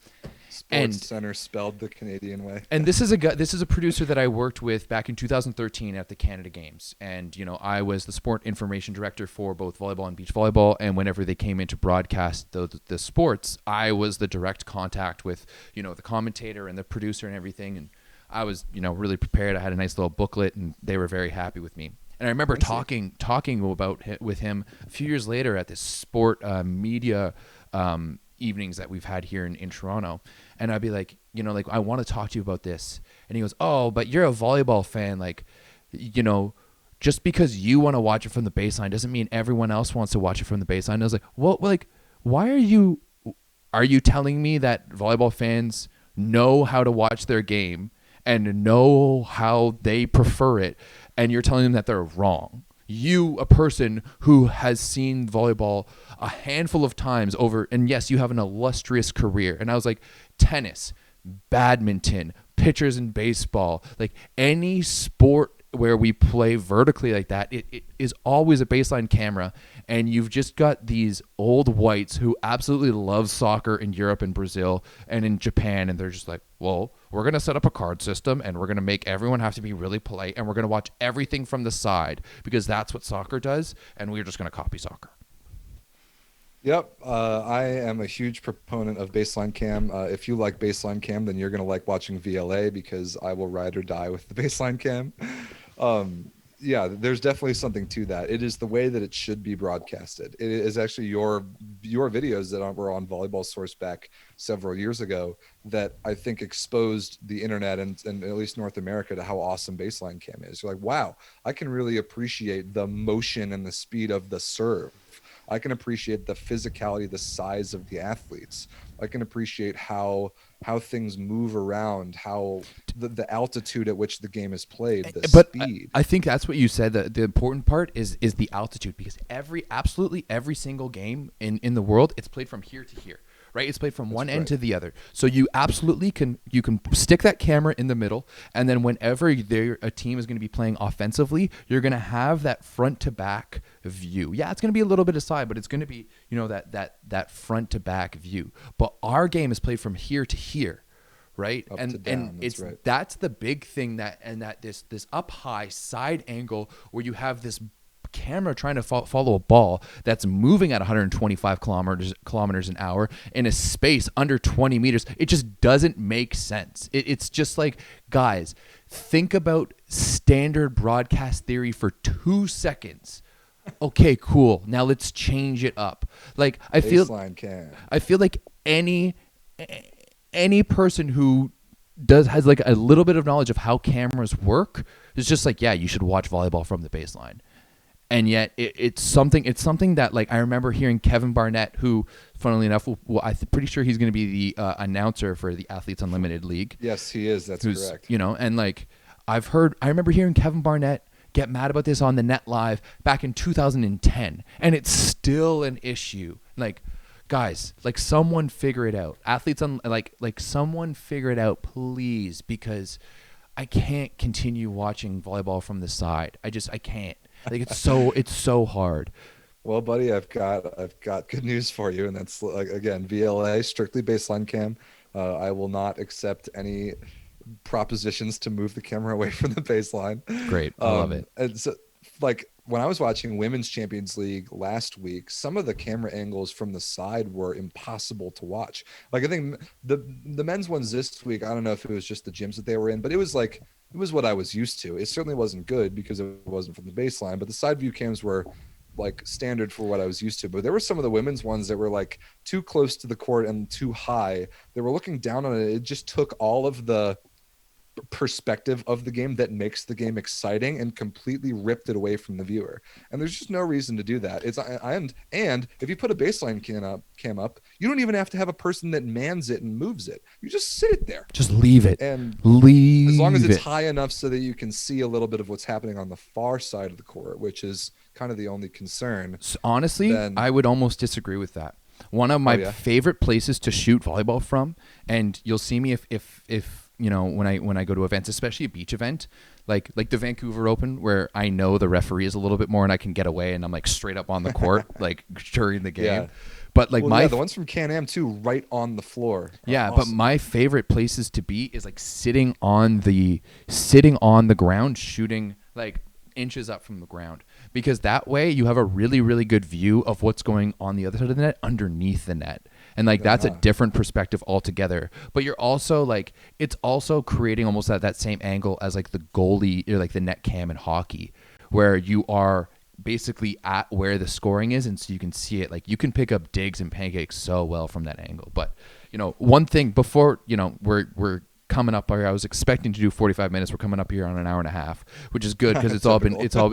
Sports Center spelled the Canadian way. And this is a producer that I worked with back in 2013 at the Canada Games. And, I was the sport information director for both volleyball and beach volleyball. And whenever they came in to broadcast the sports, I was the direct contact with, the commentator and the producer and everything. And I was, really prepared. I had a nice little booklet, and they were very happy with me. And I remember talking with him a few years later at this sport media evenings that we've had here in Toronto. And I'd be like, I want to talk to you about this. And he goes, oh, but you're a volleyball fan. Like, just because you want to watch it from the baseline doesn't mean everyone else wants to watch it from the baseline. And I was like, well, like, why are you telling me that volleyball fans know how to watch their game and know how they prefer it, and you're telling them that they're wrong? You, a person who has seen volleyball a handful of times over, and yes, you have an illustrious career. And I was like, tennis, badminton, pitchers in baseball, like any sport where we play vertically like that, it is always a baseline camera. And you've just got these old whites who absolutely love soccer in Europe and Brazil and in Japan, and they're just like, well, we're going to set up a card system, and we're going to make everyone have to be really polite, and we're going to watch everything from the side because that's what soccer does, and we're just going to copy soccer. Yep. I am a huge proponent of baseline cam. If you like baseline cam, then you're going to like watching VLA, because I will ride or die with the baseline cam. Yeah, there's definitely something to that. It is the way that it should be broadcasted. It is actually your videos that were on Volleyball Source back several years ago that I think exposed the internet and at least North America to how awesome baseline cam is. You're like, wow, I can really appreciate the motion and the speed of the serve. I can appreciate the physicality, the size of the athletes. I can appreciate how things move around, how the altitude at which the game is played, the speed. I think that's what you said. The important part is the altitude, because absolutely every single game in the world, it's played from here to here. Right, it's played from one end to the other. So you absolutely can stick that camera in the middle, and then whenever a team is going to be playing offensively, you're going to have that front to back view. Yeah, it's going to be a little bit aside, but it's going to be that front to back view. But our game is played from here to here, right? Up to down, that's the big thing, that this up high side angle where you have this camera trying to follow a ball that's moving at 125 kilometers an hour in a space under 20 meters. It just doesn't make sense. It's just like, guys, think about standard broadcast theory for 2 seconds. Okay, cool. Now let's change it up. Like I feel like any person who has like a little bit of knowledge of how cameras work is just like, yeah, you should watch volleyball from the baseline. And yet it's something that, like, I remember hearing Kevin Barnett, who, funnily enough, I'm pretty sure he's going to be the announcer for the Athletes Unlimited League. Yes, he is. That's correct. And like I remember hearing Kevin Barnett get mad about this on the net live back in 2010, and it's still an issue. Like, guys, like someone figure it out. Athletes on like someone figure it out, please, because I can't continue watching volleyball from the side. I can't. Like it's so hard. Well, buddy, I've got good news for you, and that's like again VLA strictly baseline cam. I will not accept any propositions to move the camera away from the baseline. Great. I love it. And so, like when I was watching Women's Champions League last week, some of the camera angles from the side were impossible to watch. Like I think the men's ones this week, I don't know if it was just the gyms that they were in, but it was what I was used to. It certainly wasn't good because it wasn't from the baseline, but the side view cams were like standard for what I was used to. But there were some of the women's ones that were like too close to the court and too high. They were looking down on it. It just took all of the perspective of the game that makes the game exciting and completely ripped it away from the viewer. And there's just no reason to do that. And if you put a baseline cam up, you don't even have to have a person that mans it and moves it. You just sit it there. Just leave it. And leave as long as it's it. high enough so that you can see a little bit of what's happening on the far side of the court, which is kind of the only concern. So honestly, I would almost disagree with that. One of my favorite places to shoot volleyball from, and you'll see me if you know when I go to events, especially a beach event, like the Vancouver Open, where I know the referee is a little bit more and I can get away and I'm like straight up on the court like during the game. Yeah. But like the ones from Can-Am too, right on the floor. Yeah, awesome. But my favorite places to be is like sitting on the ground, shooting like inches up from the ground, because that way you have a really, really good view of what's going on the other side of the net underneath the net. And like that's a different perspective altogether. But you're also like, it's also creating almost that same angle as like the goalie or like the net cam in hockey, where you are basically at where the scoring is, and so you can see it. Like you can pick up digs and pancakes so well from that angle. But you know, one thing before, you know, we're coming up here, I was expecting to do 45 minutes. We're coming up here on an hour and a half, which is good because it's all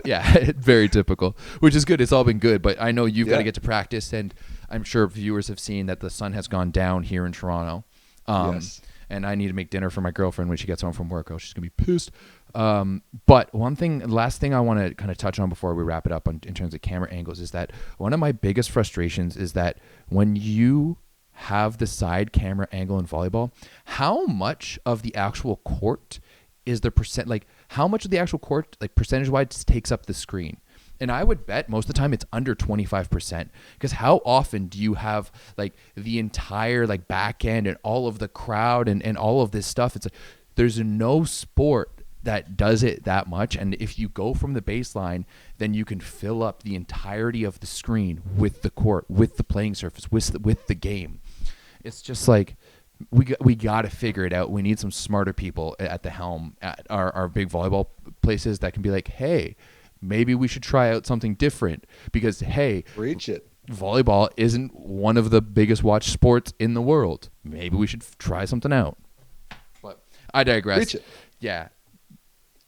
very typical, which is good. It's all been good, but I know you've got to get to practice, and I'm sure viewers have seen that the sun has gone down here in Toronto. Yes. And I need to make dinner for my girlfriend when she gets home from work. Oh, she's going to be pissed. But last thing I want to kind of touch on before we wrap it up in terms of camera angles is that one of my biggest frustrations is that when you have the side camera angle in volleyball, how much of the actual court is the percent, like how much of the actual court, like percentage wise, takes up the screen? And I would bet most of the time it's under 25%, because how often do you have like the entire like back end and all of the crowd and all of this stuff? It's like, there's no sport that does it that much. And if you go from the baseline, then you can fill up the entirety of the screen with the court, with the playing surface, with the game. It's just like, we got to figure it out. We need some smarter people at the helm at our big volleyball places that can be like, hey, maybe we should try out something different, because, hey, reach it. Volleyball isn't one of the biggest watched sports in the world. Maybe we should try something out. But I digress. Reach it. Yeah.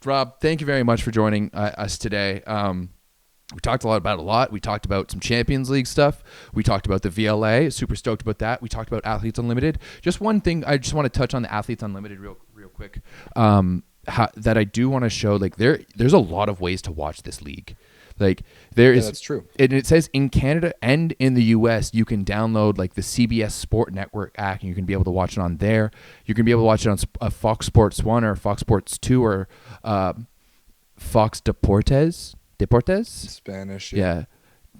Rob, thank you very much for joining us today. We talked about a lot. We talked about some Champions League stuff. We talked about the VLA. Super stoked about that. We talked about Athletes Unlimited. Just one thing, I just want to touch on the Athletes Unlimited real quick. That I do want to show, like there's a lot of ways to watch this league. Like that's true. And it says in Canada and in the US, you can download like the CBS Sport Network app, and you can be able to watch it on there. You can be able to watch it on Fox Sports 1 or Fox Sports 2 or Fox Deportes. Spanish. Yeah.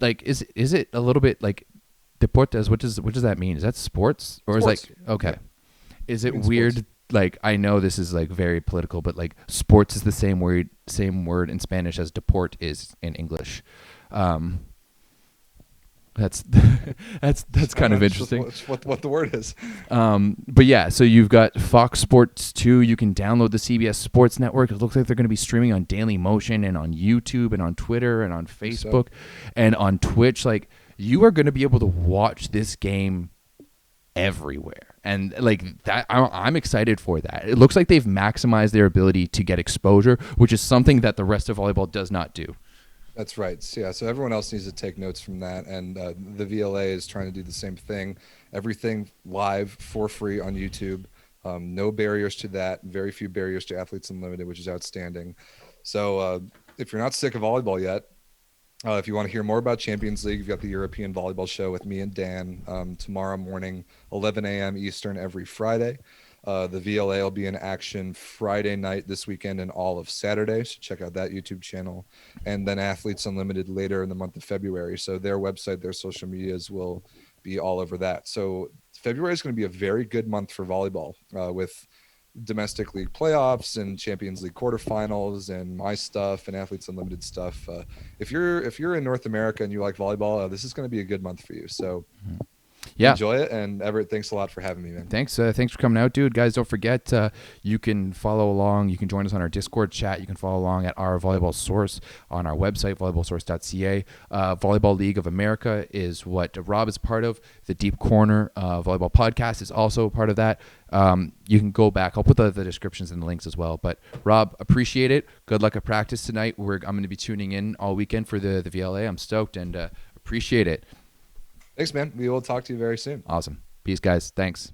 Like is it a little bit like Deportes? What does that mean? Is that sports or sports. Is like okay? Yeah. Is it sports. Weird? Like, I know this is like very political, but like sports is the same word in Spanish as deport is in English. That's kind of interesting. What the word is. But yeah, so you've got Fox Sports 2. You can download the CBS Sports Network. It looks like they're going to be streaming on Daily Motion and on YouTube and on Twitter and on Facebook and on Twitch. Like, you are going to be able to watch this game everywhere, and like that, I'm excited for that. It looks like they've maximized their ability to get exposure, which is something that the rest of volleyball does not do. That's right. Yeah, so everyone else needs to take notes from that, and the VLA is trying to do the same thing. Everything live for free on YouTube. No barriers to that. Very few barriers to Athletes Unlimited, which is outstanding. So if you're not sick of volleyball yet, if you want to hear more about Champions League, you've got the European Volleyball Show with me and Dan tomorrow morning, 11 a.m. Eastern every Friday. The VLA will be in action Friday night this weekend and all of Saturday. So check out that YouTube channel. And then Athletes Unlimited later in the month of February. So their website, their social medias will be all over that. So February is going to be a very good month for volleyball with domestic league playoffs and Champions League quarterfinals and my stuff and Athletes Unlimited stuff. If you're in North America and you like volleyball, this is going to be a good month for you. So Yeah. enjoy it. And Everett, thanks a lot for having me, man. Thanks for coming out, dude. Guys, don't forget, you can follow along. You can join us on our Discord chat. You can follow along at our volleyball source on our website, volleyballsource.ca. Volleyball League of America is what Rob is part of. The Deep Corner Volleyball Podcast is also a part of that. You can go back. I'll put the descriptions and the links as well. But Rob, appreciate it. Good luck at practice tonight. I'm going to be tuning in all weekend for the VLA. I'm stoked and appreciate it. Thanks, man. We will talk to you very soon. Awesome. Peace, guys. Thanks.